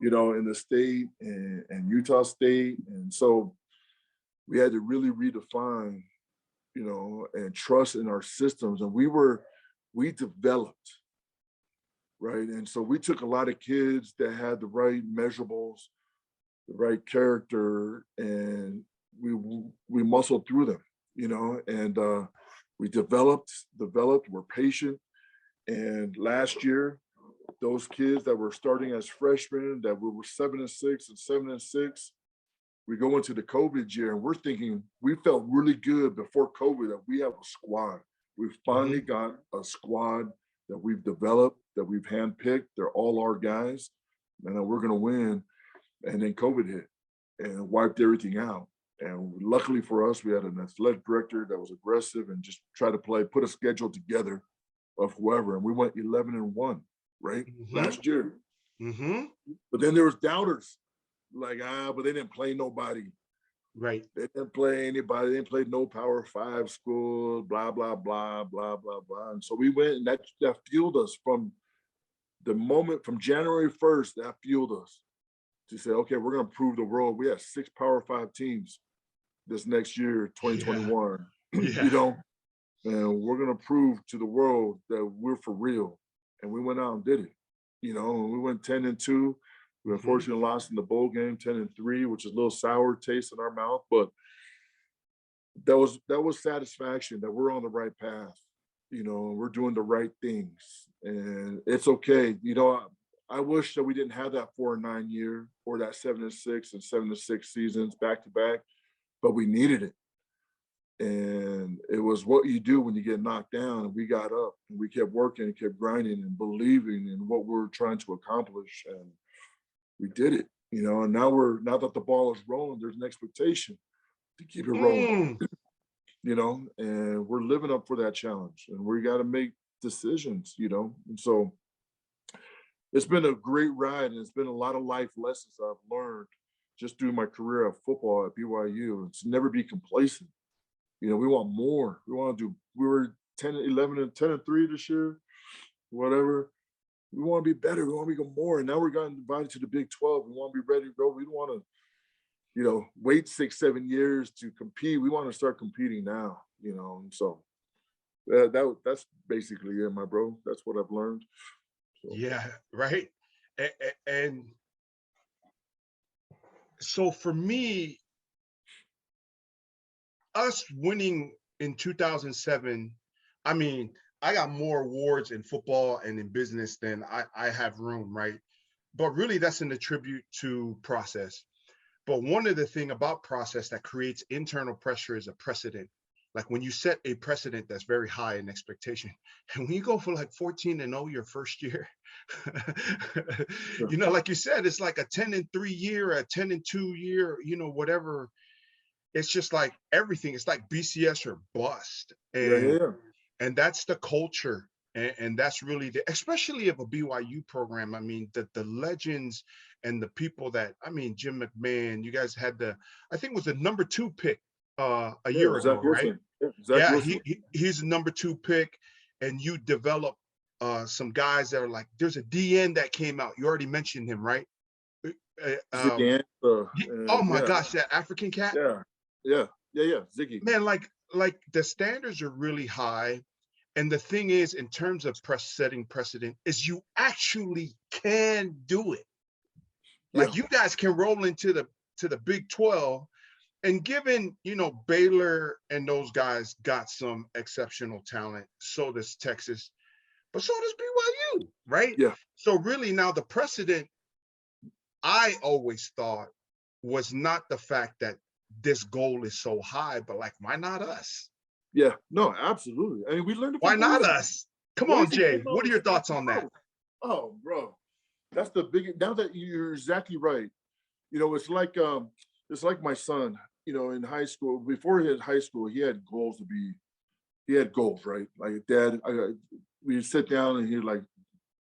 In the state and Utah State. And so we had to really redefine, and trust in our systems. And we developed, right? And so we took a lot of kids that had the right measurables, the right character, and we muscled through them, and we developed, we're patient. And last year, those kids that were starting as freshmen that we were 7-6 and 7-6, we go into the COVID year and we're thinking, we felt really good before COVID that we have a squad. We finally got a squad that we've developed, that we've handpicked. They're all our guys, and that we're going to win. And then COVID hit and wiped everything out. And luckily for us, we had an athletic director that was aggressive and just tried to put a schedule together of whoever. And we went 11-1, right? Last year. But then there was doubters, like, but they didn't play nobody. Right. They didn't play anybody. They didn't play no Power 5 school, blah, blah, blah, blah, blah, blah. And so we went, and that fueled us from the moment, from January 1st, that fueled us to say, okay, we're going to prove the world. We have 6 Power 5 teams this next year, 2021, Yeah. you know, and we're going to prove to the world that we're for real. And we went out and did it, you know, and we went 10-2. We unfortunately lost in the bowl game, 10-3, which is a little sour taste in our mouth, but that was satisfaction that we're on the right path, you know, and we're doing the right things, and it's okay. You know, I wish that we didn't have that 4-9 year or that 7-6 and 7-6 seasons back to back, but we needed it. And it was what you do when you get knocked down. And we got up and we kept working and kept grinding and believing in what we're trying to accomplish. And we did it, you know, and now that the ball is rolling, there's an expectation to keep it rolling, you know, and we're living up for that challenge, and we got to make decisions, you know. And so it's been a great ride, and it's been a lot of life lessons I've learned just through my career of football at BYU. It's never be complacent. You know, we want more. We were 10-11-10-3 this year, whatever. We want to be better. We want to become more. And now we're getting invited to the Big 12. We want to be ready to go. We don't want to, you know, wait 6-7 years to compete. We want to start competing now, you know. And so that's basically it, my bro. That's what I've learned. So. Yeah, right. And so for me, us winning in 2007, I mean, I got more awards in football and in business than I have room, right? But really that's an attribute to process. But one of the things about process that creates internal pressure is a precedent. Like when you set a precedent that's very high in expectation, and when you go for like 14-0 your first year, you know, like you said, it's like a 10-3 year, a 10-2 year, you know, whatever. It's just like everything. It's like BCS or bust. And that's the culture. And that's really especially of a BYU program. I mean, the legends and the people that, I mean, Jim McMahon, you guys had I think it was the number 2 pick a year ago, right? Yeah, he's the number 2 pick, and you develop some guys that are like, there's a DN that came out. You already mentioned him, right? Oh my gosh, that African cat. Yeah, Ziggy. Man, like the standards are really high. And the thing is, in terms of setting precedent, is you actually can do it. Like you guys can roll into the Big 12, and given, you know, Baylor and those guys got some exceptional talent, so does Texas, but so does BYU, right? Yeah. So really now the precedent, I always thought, was not the fact that this goal is so high, but like, why not us? Yeah, no, absolutely. I mean, we learned. Why not us? Come on, Jay. What are your thoughts on that? Oh, bro, that's the big. Now that you're exactly right. You know, it's like my son. You know, in high school, before he had high school, he had goals he had goals, right? Like, Dad, we sit down and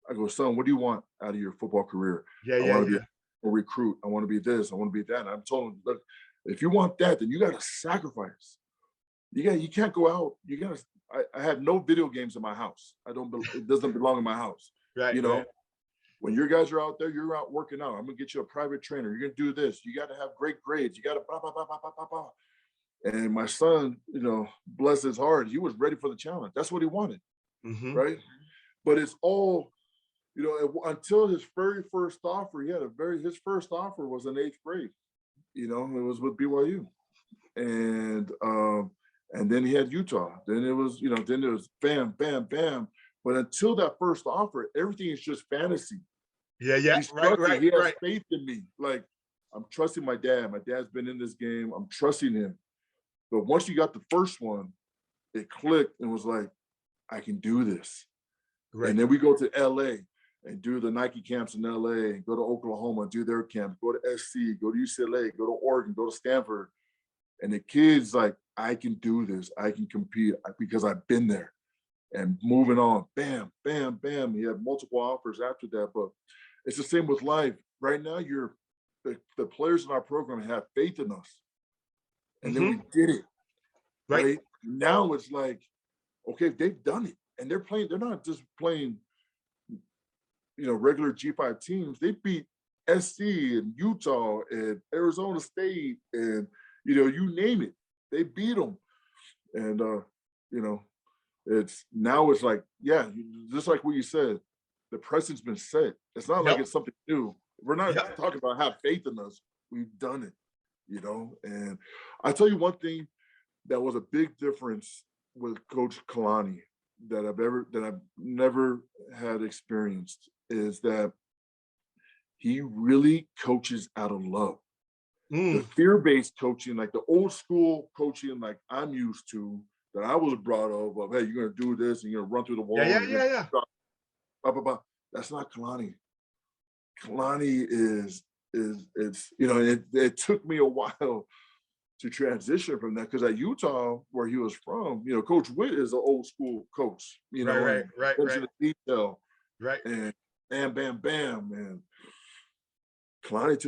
I go, son, what do you want out of your football career? I want to be a recruit. I want to be this. I want to be that. And I'm told him, look, if you want that, then you got to sacrifice. You can't go out. You got to. I have no video games in my house. It doesn't belong in my house. Right. You know, when your guys are out there, you're out working out. I'm gonna get you a private trainer. You're gonna do this. You got to have great grades. You got to blah blah blah blah blah blah blah. And my son, you know, bless his heart, he was ready for the challenge. That's what he wanted, right? But it's all, you know, until his very first offer. His first offer was in 8th grade. You know, it was with BYU, and then he had Utah. Then it was, you know, then it was bam, bam, bam. But until that first offer, everything is just fantasy. Yeah, He has faith in me. Like, I'm trusting my dad. My dad's been in this game. I'm trusting him. But once you got the first one, it clicked and was like, I can do this. Right. And then we go to LA. and do the Nike camps in LA, go to Oklahoma, do their camp, go to SC, go to UCLA, go to Oregon, go to Stanford. And the kids like, I can do this. I can compete because I've been there. And moving on, bam, bam, bam. He had multiple offers after that. But it's the same with life. Right now, the players in our program have faith in us. And then we did it. Right? Now it's like, okay, they've done it. And they're not just playing, regular G5 teams. They beat SC and Utah and Arizona State and, you name it. They beat them. And, it's like, yeah, just like what you said, the precedent's been set. It's not like it's something new. We're not talking about have faith in us. We've done it, And I tell you one thing that was a big difference with Coach Kalani that I've never had experienced is that he really coaches out of love. The fear-based coaching, like the old school coaching, like I'm used to, that I was brought up of, hey, you're gonna do this and you're gonna run through the wall. Yeah. Blah, blah, blah. That's not Kalani. Kalani is it took me a while to transition from that because at Utah, where he was from, Coach Witt is an old school coach, right. The detail, right, and bam, bam, bam, and Kalani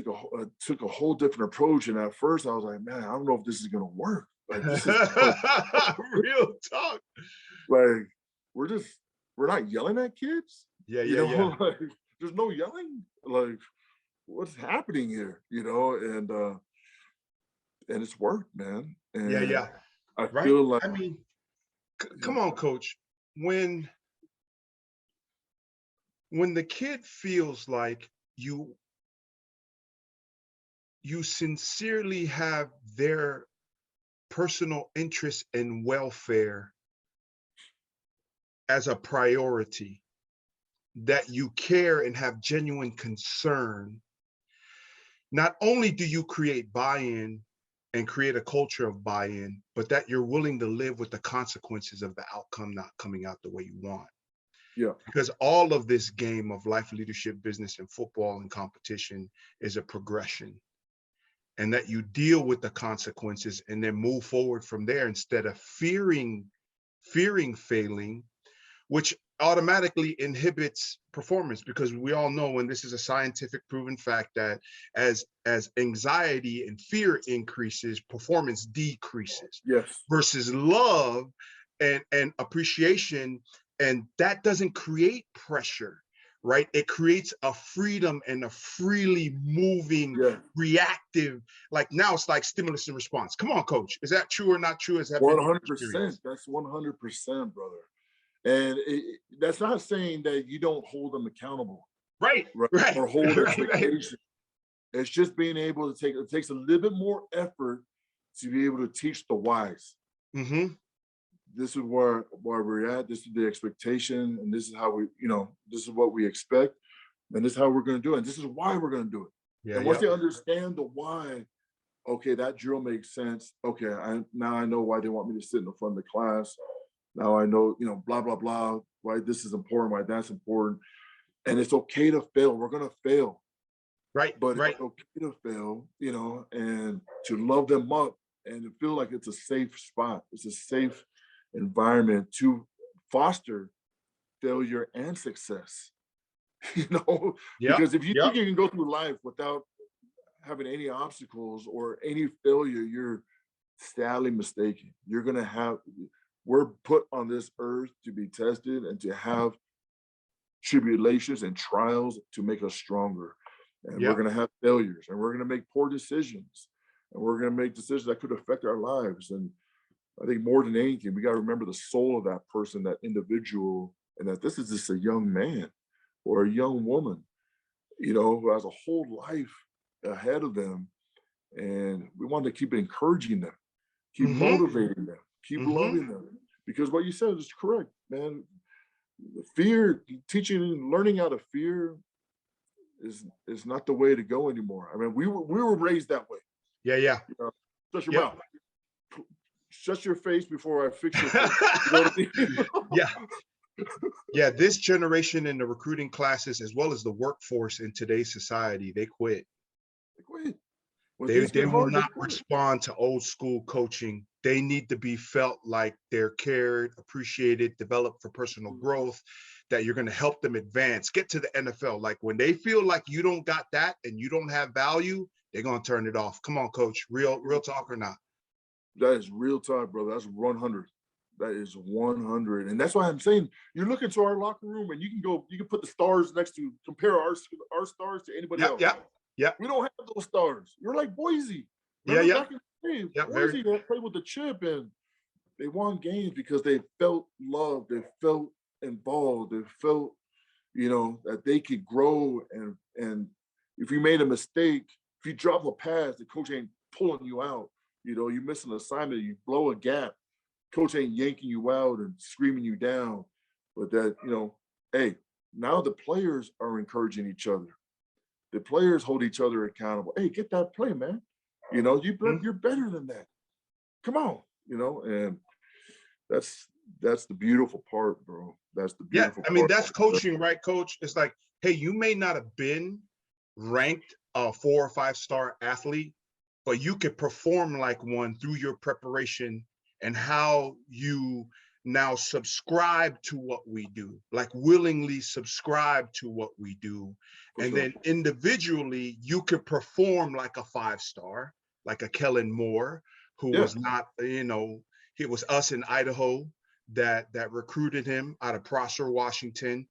took a whole different approach. And at first, I was like, man, I don't know if this is gonna work. Like, this is real talk. Like, we're not yelling at kids. Yeah. Like, there's no yelling. Like, what's happening here? And it's worked, man. And yeah. I feel like, I mean, come on, Coach. When the kid feels like you sincerely have their personal interest and welfare as a priority, that you care and have genuine concern, not only do you create buy-in and create a culture of buy-in, but that you're willing to live with the consequences of the outcome not coming out the way you want. Yeah. Because all of this game of life, leadership, business, and football and competition is a progression. And that you deal with the consequences and then move forward from there instead of fearing failing, which automatically inhibits performance, because we all know, and this is a scientific proven fact, that as anxiety and fear increases, performance decreases. Yes. Versus love and appreciation, and that doesn't create pressure, right? It creates a freedom and a freely moving, reactive, like now it's like stimulus and response. Come on, Coach. Is that true or not true? 100%. That's 100%, brother. And that's not saying that you don't hold them accountable. Right. Or hold expectations. It's just being able to it takes a little bit more effort to be able to teach the whys. This is where we're at. This is the expectation. And this is how this is what we expect. And this is how we're going to do it. And this is why we're going to do it. Yeah, and once they understand the why, okay, that drill makes sense. Okay, now I know why they want me to sit in the front of the class. Now I know, blah, blah, blah, why this is important, why that's important. And it's okay to fail. We're going to fail. Right. But it's okay to fail, and to love them up and to feel like it's a safe spot. It's a safe environment to foster failure and success. Because if you think you can go through life without having any obstacles or any failure, you're sadly mistaken. We're put on this earth to be tested and to have tribulations and trials to make us stronger. And we're going to have failures, and we're going to make poor decisions, and we're going to make decisions that could affect our lives. And I think more than anything, we got to remember the soul of that person, that individual, and that this is just a young man or a young woman, who has a whole life ahead of them. And we want to keep encouraging them, keep motivating them, keep loving them. Because what you said is correct, man. Fear, learning out of fear is not the way to go anymore. I mean, we were raised that way. Yeah. Shut your mouth. Shut your face before I fix your face. You know what I mean? Yeah, this generation in the recruiting classes, as well as the workforce in today's society, they quit. They quit. When They things they get will hard, they not quit. respond to old school coaching. They need to be felt like they're cared, appreciated, developed for personal growth, that you're going to help them advance, get to the NFL. Like when they feel like you don't got that and you don't have value, they're going to turn it off. Come on, coach. Real talk or not? That is real talk, brother. That's 100. That is 100. And that's why I'm saying you look into our locker room and you can put the stars next to compare our stars to anybody Yep, else. yep, yep. We don't have those stars. You're like Boise. Yeah, Remember yeah. back in the day, Yep, Boise that played with the chip and they won games because they felt loved, they felt involved, they felt, that they could grow and if you made a mistake, if you drop a pass, the coach ain't pulling you out. You miss an assignment, you blow a gap, coach ain't yanking you out and screaming you down. But that, hey, now the players are encouraging each other. The players hold each other accountable. Hey, get that play, man. You're better than that. Come on, and that's the beautiful part, bro. That's the Yeah, beautiful I mean, part. that's coaching, right, coach? It's like, hey, you may not have been ranked a 4 or 5-star athlete, but you could perform like one through your preparation and how you now subscribe to what we do, like willingly subscribe to what we do. For And sure. then individually, you could perform like a 5-star, like a Kellen Moore, who Yeah. was not, it was us in Idaho that recruited him out of Prosser, Washington.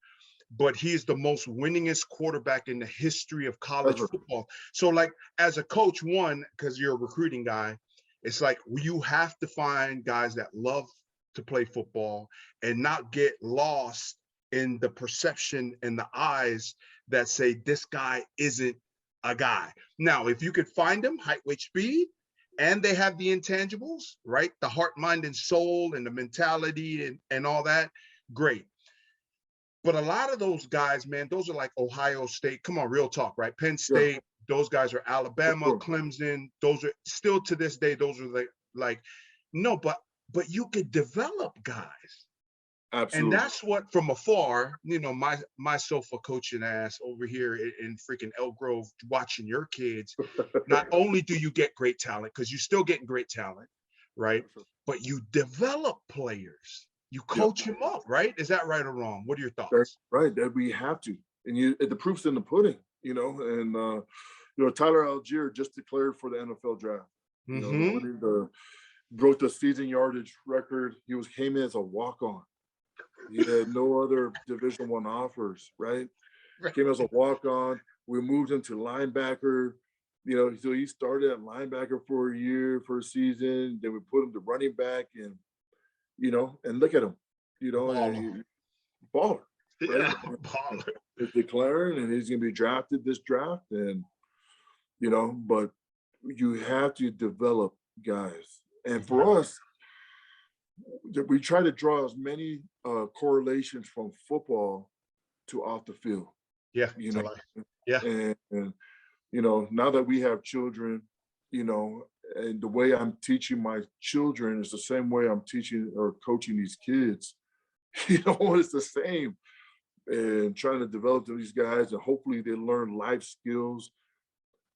But he's the most winningest quarterback in the history of college Ever. football. So, like, as a coach, one, because you're a recruiting guy, it's like you have to find guys that love to play football and not get lost in the perception and the eyes that say this guy isn't a guy. Now, if you could find them, height, weight, speed, and they have the intangibles, right? The heart, mind, and soul, and the mentality and all that, great. But a lot of those guys, man, those are like Ohio State. Come on, real talk, right? Penn State, those guys are Alabama, Sure. Clemson. Those are still to this day, those are like no, but you could develop guys. And Absolutely. that's what from afar, my sofa coaching ass over here in freaking Elk Grove watching your kids. Not only do you get great talent, because you're still getting great talent, right? Sure. But you develop players. You Yeah. coach them up, right? Is that right or wrong? What are your That's thoughts? right. That we have to. And the proof's in the pudding, and Tyler Algier just declared for the NFL draft. Broke the season yardage record. Came in as a walk-on. He had no other Division I offers, right? Came as a walk-on. We moved him to linebacker. So he started at linebacker for a year, for a season. Then we put him to running back, and and look at him, and baller, right? Yeah, baller. He's declaring, and he's going to be drafted this draft, and but you have to develop guys, and for us, we try to draw as many correlations from football to off the field. Yeah, yeah. And now that we have children, and the way I'm teaching my children is the same way I'm teaching or coaching these kids. It's the same, and trying to develop these guys, and hopefully they learn life skills,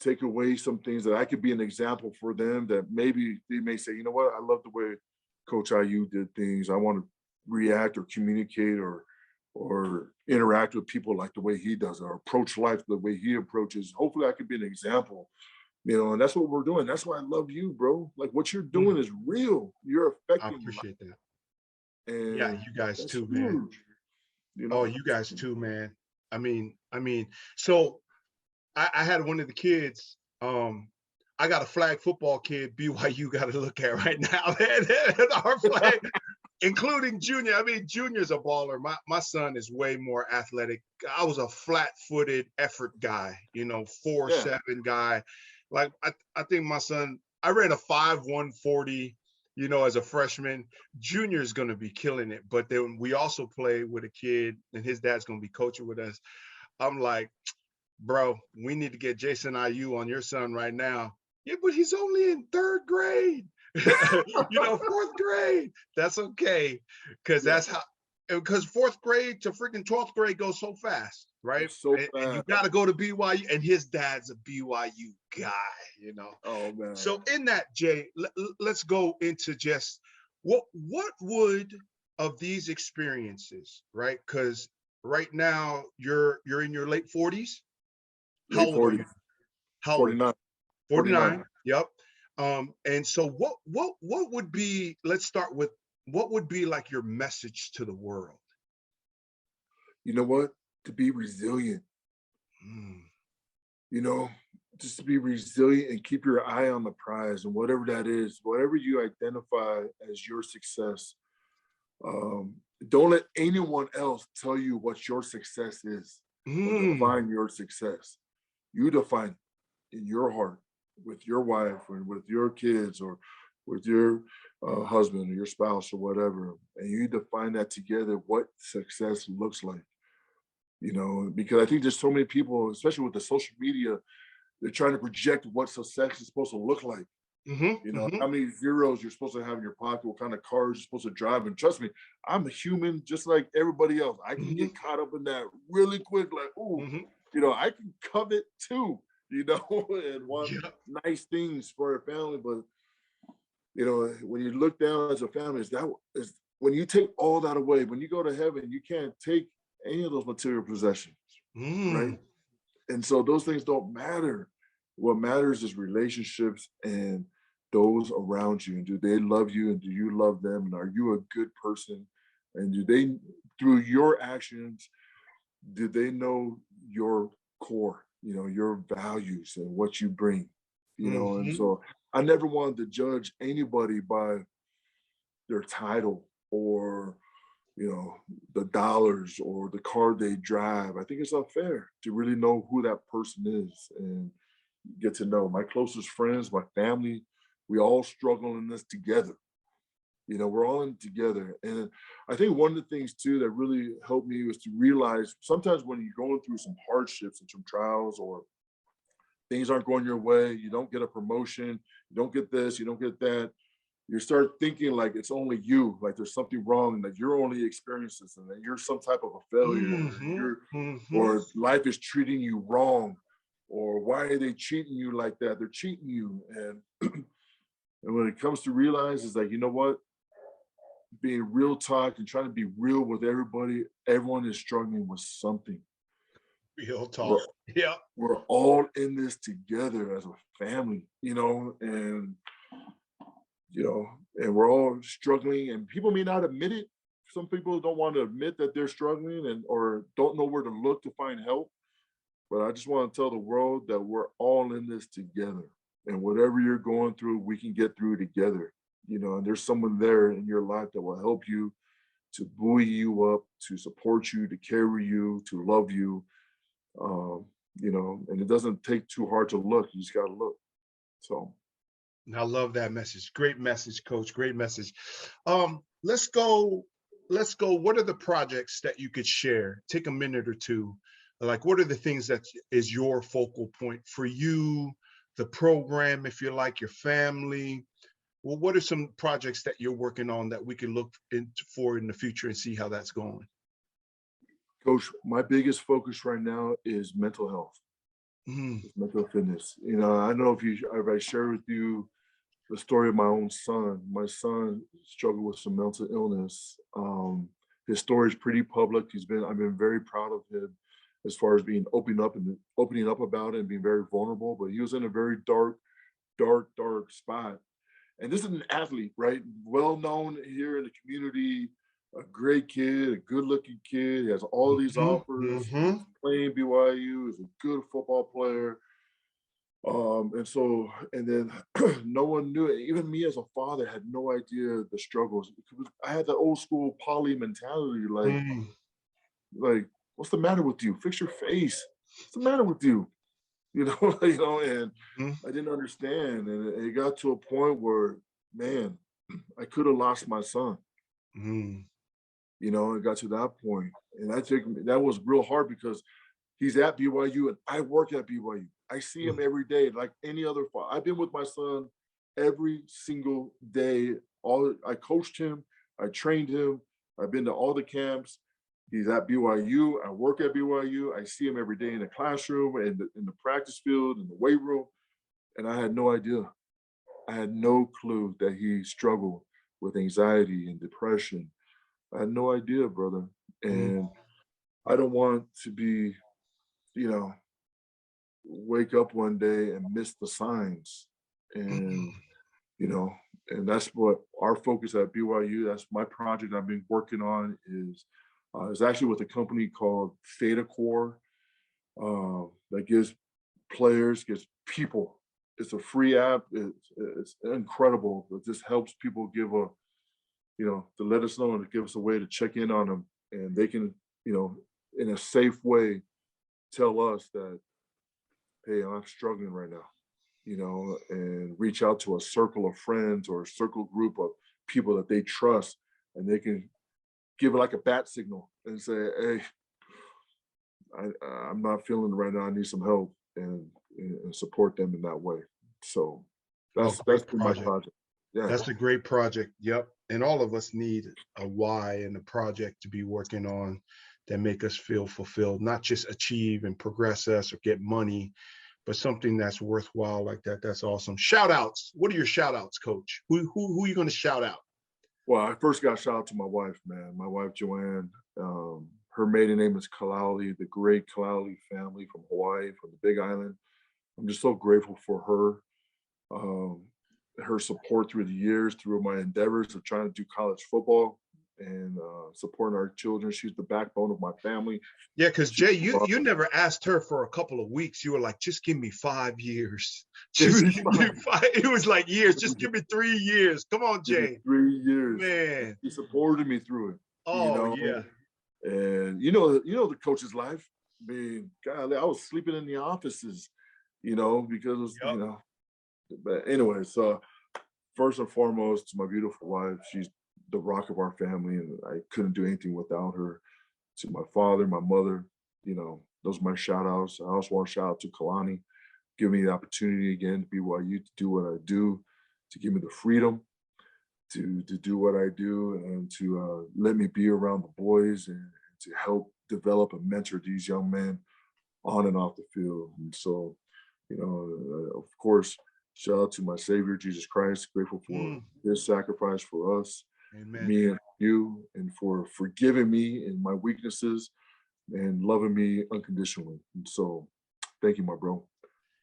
take away some things that I could be an example for them, that maybe they may say, you know what, I love the way Coach IU did things. I want to react or communicate or interact with people like the way he does, or approach life the way he approaches. Hopefully I could be an example, and that's what we're doing. That's why I love you, bro. Like what you're doing is real. You're affecting I appreciate that. and yeah, you guys too, huge. man. Oh, you guys too, man. I mean, so I had one of the kids, I got a flag football kid BYU got to look at right now. Our flag, including Junior. I mean, Junior's a baller. My son is way more athletic. I was a flat-footed effort guy, 4'7" guy. Like I think my son, I ran a 5'1" 40, as a freshman. Junior's going to be killing it. But then we also play with a kid, and his dad's going to be coaching with us. I'm like, bro, we need to get Jasen IU on your son right now. Yeah, but he's only in 3rd grade, 4th grade. That's okay, because because fourth grade to freaking 12th grade goes so fast, right? It's so And you fast. got to go to BYU, and his dad's a BYU guy, you know. Oh man. So in that, Jay, let's go into just what would of these experiences, right? Because right now you're in your late 40s. How Late old are 40s, you? How old? 49, 49. 49. Yep. And so what would be, let's start with what would be like your message to the world? You know what? To be resilient, Mm, you know, just to be resilient and keep your eye on the prize and whatever that is, whatever you identify as your success. Um, don't let anyone else tell you what your success is or mm, define your success. You define it in your heart with your wife or with your kids or with your husband or your spouse or whatever. And you define that together what success looks like, you know, because I think there's so many people, especially with the social media, they're trying to project what success is supposed to look like. You know, mm-hmm. how many zeros you're supposed to have in your pocket, what kind of cars you're supposed to drive. And trust me, I'm a human just like everybody else. I can Hmm. get caught up in that really quick, like, ooh, Hmm. you know, I can covet too, you know, and want Yeah. nice things for a family. But, you know, when you look down as a family, is when you take all that away, when you go to heaven, you can't take any of those material possessions, right? Mm, And so those things don't matter. What matters is relationships and those around you. And do they love you? And do you love them? And are you a good person? And do they, through your actions, do they know your core, you know, your values and what you bring, you know? And hmm. so I never wanted to judge anybody by their title or you know, the dollars or the car they drive. I think it's unfair to really know who that person is and get to know my closest friends, my family. We all struggle in this together. You know, we're all in it together. And I think one of the things too that really helped me was to realize sometimes when you're going through some hardships and some trials or things aren't going your way, you don't get a promotion, you don't get this, you don't get that, you start thinking like it's only you, like there's something wrong, and that you're only experiencing this, and that you're some type of a failure, and Hmm. you're Hmm. or life is treating you wrong, or why are they treating you like that? They're cheating you, and and when it comes to realize is like you know what, being real talk and trying to be real with everybody, everyone is struggling with something. Real We're talk. Yeah. we're all in this together as a family, you know, and you know, and we're all struggling and people may not admit it. Some people don't want to admit that they're struggling and or don't know where to look to find help. But I just want to tell the world that we're all in this together. And whatever you're going through, we can get through together. You know, and there's someone there in your life that will help you to buoy you up, to support you, to carry you, to love you. Um, you know, and it doesn't take too hard to look. You just gotta look. So I love that message. Great message, coach. Great message. Let's go. Let's go. What are the projects that you could share? Take a minute or two. Like, what are the things that is your focal point for you, the program, if you like, your family? Well, what are some projects that you're working on that we can look for in the future and see how that's going? Coach, my biggest focus right now is mental health, Mm, is mental fitness. You know, I don't know if I share with you the story of my own son. My son struggled with some mental illness. His story is pretty public. I've been very proud of him as far as being opening up about it and being very vulnerable. But he was in a very dark spot. And this is an athlete, right? Well known here in the community, a great kid, a good looking kid. He has all these hmm. offers. Hmm. He's playing BYU, he's a good football player. And then no one knew it. Even me as a father had no idea the struggles. I had the old school poly mentality, Mm, like, what's the matter with you? Fix your face. What's the matter with you? You know, you know, and mm, I didn't understand. And it got to a point where, man, I could have lost my son. mm, You know, it got to that point. And that was real hard because he's at BYU and I work at BYU. I see him mm. every day, like any other father. I've been with my son every single day. All I coached him, I trained him, I've been to all the camps. He's at BYU. I work at BYU. I see him every day in the classroom and in the practice field, in the weight room. And I had no idea. I had no clue that he struggled with anxiety and depression. I had no idea, brother. And I don't want to be, wake up one day and miss the signs. And, and that's what our focus at BYU, that's my project I've been working on is actually with a company called Theta Core that gives people. It's a free app. It's incredible. It just helps people give to let us know and to give us a way to check in on them. And they can, in a safe way, tell us that, hey, I'm struggling right now, and reach out to a circle of friends or a circle group of people that they trust, and they can give it like a bat signal and say, hey, I'm not feeling it right now. I need some help, and support them in that way. So that's my project. Yeah. That's a great project. Yep. And all of us need a why and a project to be working on that make us feel fulfilled, not just achieve and progress us or get money, but something that's worthwhile like that. That's awesome. Shout outs. What are your shout outs, Coach? Who are you going to shout out? Well, I first got shout out to my wife, man. My wife, Joann. Her maiden name is Kalali, the great Kalali family from Hawaii, from the Big Island. I'm just so grateful for her support through the years, through my endeavors of trying to do college football and supporting our children. She's the backbone of my family. Yeah, because Jay, you never asked her for a couple of weeks. You were like, just give me 5 years. Just give me 5. It was like years. Just give me 3 years. Come on, Jay. 3 years. Man. She supported me through it. Oh, yeah. And the coach's life. I mean, golly, I was sleeping in the offices, because but anyway, so first and foremost, to my beautiful wife, she's the rock of our family, and I couldn't do anything without her. To my father, my mother, those are my shout outs. I also want to shout out to Kalani, giving me the opportunity again to BYU to do what I do, to give me the freedom to do what I do, and to let me be around the boys and to help develop and mentor these young men on and off the field. And so, of course, shout out to my Savior, Jesus Christ, grateful for his sacrifice for us, Amen. Me and you, and for forgiving me and my weaknesses and loving me unconditionally. And so thank you, my bro.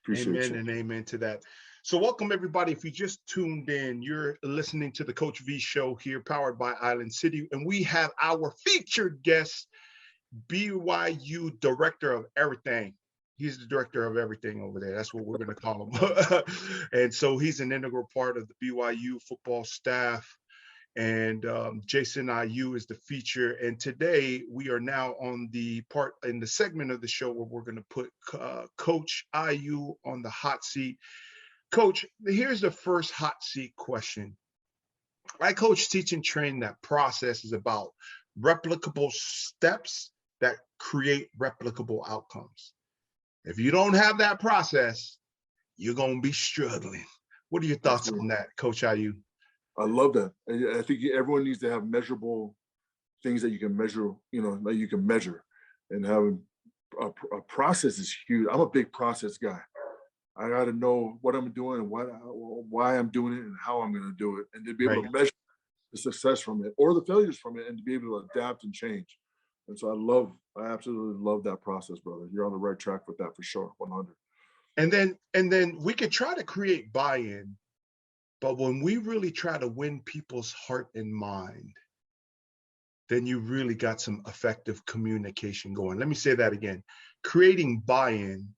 Appreciate amen you. and amen to that. So welcome, everybody. If you just tuned in, you're listening to the Coach V Show here, powered by Island City. And we have our featured guest, BYU Director of Everything. He's the director of everything over there. That's what we're going to call him. And so he's an integral part of the BYU football staff. And Jasen IU is the feature. And today we are now on the part in the segment of the show where we're going to put Coach IU on the hot seat. Coach, here's the first hot seat question. I coach, teach, and train. That process is about replicable steps that create replicable outcomes. If you don't have that process, you're going to be struggling. What are your thoughts on that, Coach IU? I love that. I think everyone needs to have measurable things that you can measure, that you can measure. And having a process is huge. I'm a big process guy. I got to know what I'm doing and why I'm doing it and how I'm going to do it, and to be able to measure the success from it or the failures from it, and to be able to adapt and change. And so I absolutely love that process, brother. You're on the right track with that for sure, 100. And then we could try to create buy-in, but when we really try to win people's heart and mind, then you really got some effective communication going. Let me say that again. Creating buy-in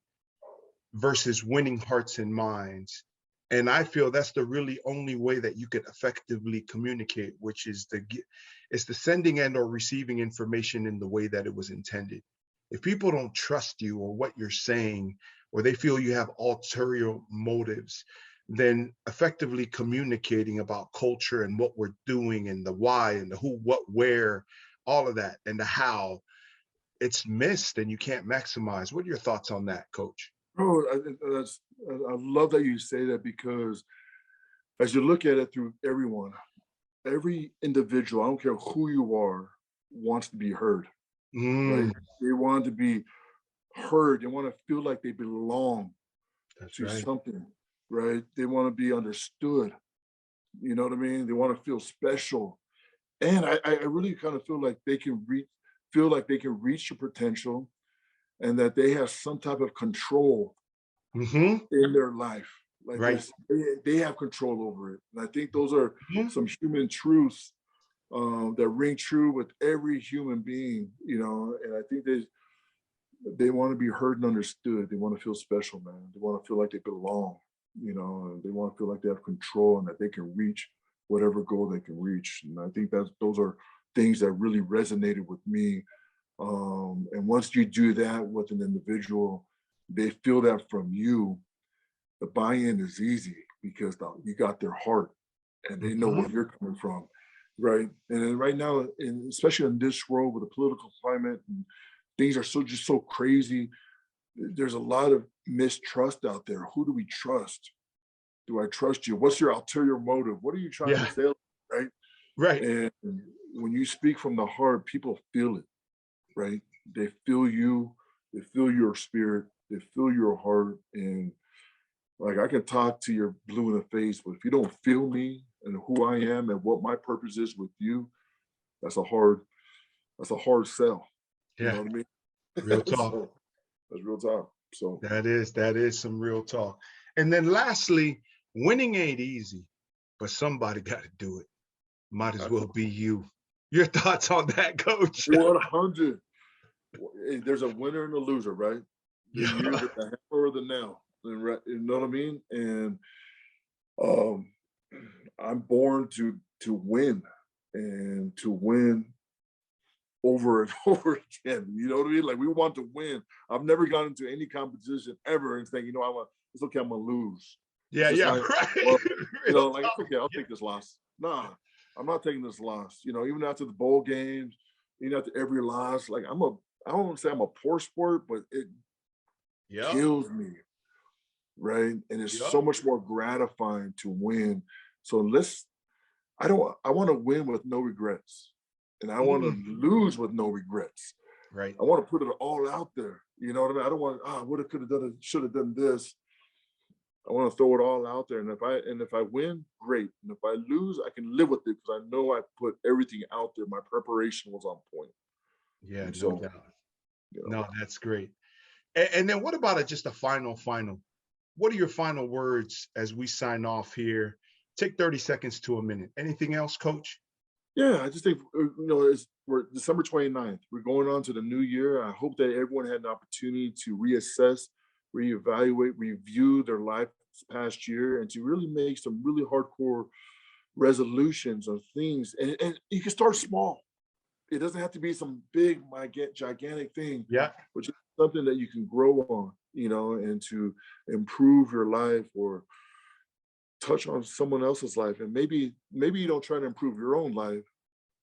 versus winning hearts and minds. And I feel that's the really only way that you can effectively communicate, which is it's the sending and or receiving information in the way that it was intended. If people don't trust you or what you're saying, or they feel you have ulterior motives, then effectively communicating about culture and what we're doing and the why and the who, what, where, all of that, and the how, it's missed and you can't maximize. What are your thoughts on that, Coach? Bro, I love that you say that, because as you look at it through everyone, every individual, I don't care who you are, wants to be heard, right? Mm, They want to be heard. They want to feel like they belong that's to right. something, right? They want to be understood. You know what I mean? They want to feel special. And I really kind of feel like they can reach your potential and that they have some type of control Mm-hmm. in their life. Like Right. they have control over it. And I think those are Mhm. some human truths that ring true with every human being, and I think they want to be heard and understood. They want to feel special, man. They want to feel like they belong, and they want to feel like they have control and that they can reach whatever goal they can reach. And I think those are things that really resonated with me. And once you do that with an individual, they feel that from you. The buy-in is easy because you got their heart and they know where Mhm. you're coming from, right? And then right now, especially in this world with the political climate and things are so crazy, there's a lot of mistrust out there. Who do we trust? Do I trust you? What's your ulterior motive? What are you trying to Yeah. say? Right. Right. And when you speak from the heart, people feel it, right? They feel you, they feel your spirit, they feel your heart. And like I can talk to your blue in the face, but if you don't feel me and who I am and what my purpose is with you, that's a hard, that's a hard sell. You know Yeah. what I Real mean? talk. So that's real talk. So That is some real talk. And then lastly, winning ain't easy, but somebody got to do it. Might as well be you. Your thoughts on that, coach? 100. There's a winner and a loser, right? You're Yeah. either the hammer or the nail. You know what I mean? And um, I'm born to win and to win over and over again. You know what I mean? Like we want to win. I've never gone into any competition ever and saying, it's okay, I'm gonna lose. It's Yeah, just yeah, not, right. well, Real like it's talk. okay, I'll Yeah. take this loss. Nah, I'm not taking this loss. Even after the bowl games, even after every loss, like I don't want to say I'm a poor sport, but it Yep. kills me, right? And it's Yep. so much more gratifying to win. So I want to win with no regrets. And I want to Mm, lose with no regrets. right. I want to put it all out there. You know what I mean? I don't want, would have, could have done it, should have done this. I want to throw it all out there. And if I win, great. And if I lose, I can live with it because I know I put everything out there. My preparation was on point. Yeah, And no so, doubt. you know, No, that's great. And then what about just a final? What are your final words as we sign off here? Take 30 seconds to a minute. Anything else, coach? yeah, I just think, we're December 29th. We're going on to the new year. I hope that everyone had an opportunity to reassess, reevaluate, review their life this past year and to really make some really hardcore resolutions on things. And you can start small. It doesn't have to be some big, gigantic thing, Yeah. but just something that you can grow on, and to improve your life or touch on someone else's life. And maybe you don't try to improve your own life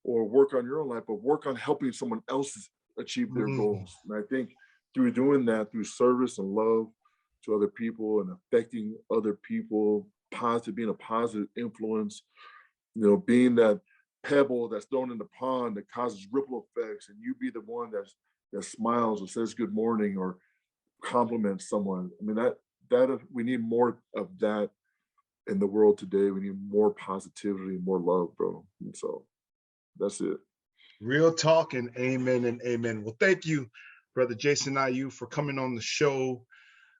or work on your own life, but work on helping someone else achieve their Mm, goals. And I think through doing that, through service and love to other people and affecting other people, being a positive influence, being that pebble that's thrown in the pond that causes ripple effects, and you be the one that smiles or says good morning or compliments someone. I mean that we need more of that in the world today. We need more positivity, more love, bro. And so that's it. real talk and amen and amen. Well, thank you, Brother Jason IU, for coming on the show.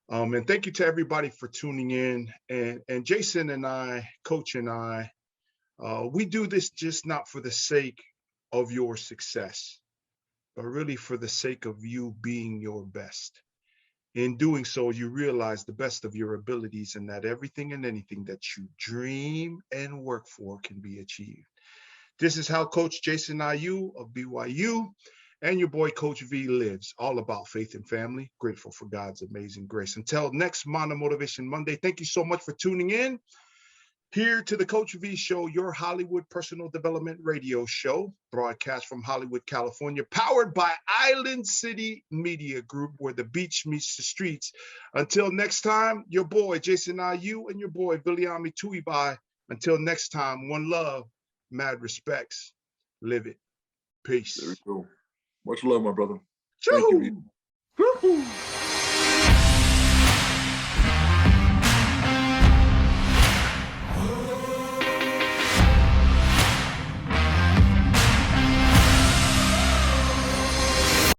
And thank you to everybody for tuning in. And Jason and I, Coach and I, we do this just not for the sake of your success, but really for the sake of you being your best. In doing so, you realize the best of your abilities and that everything and anything that you dream and work for can be achieved. This is how Coach Jason IU of BYU and your boy Coach V lives, all about faith and family, grateful for God's amazing grace. Until next Mono Motivation Monday, thank you so much for tuning in here to the Coach V Show, your Hollywood personal development radio show, broadcast from Hollywood, California, powered by Island City Media Group, where the beach meets the streets. Until next time, your boy Jason IU and your boy Viliami Tuibai. Until next time, one love. Mad respects. Live it. Peace. There we go. Much love, my brother. Thank you, V. Choo!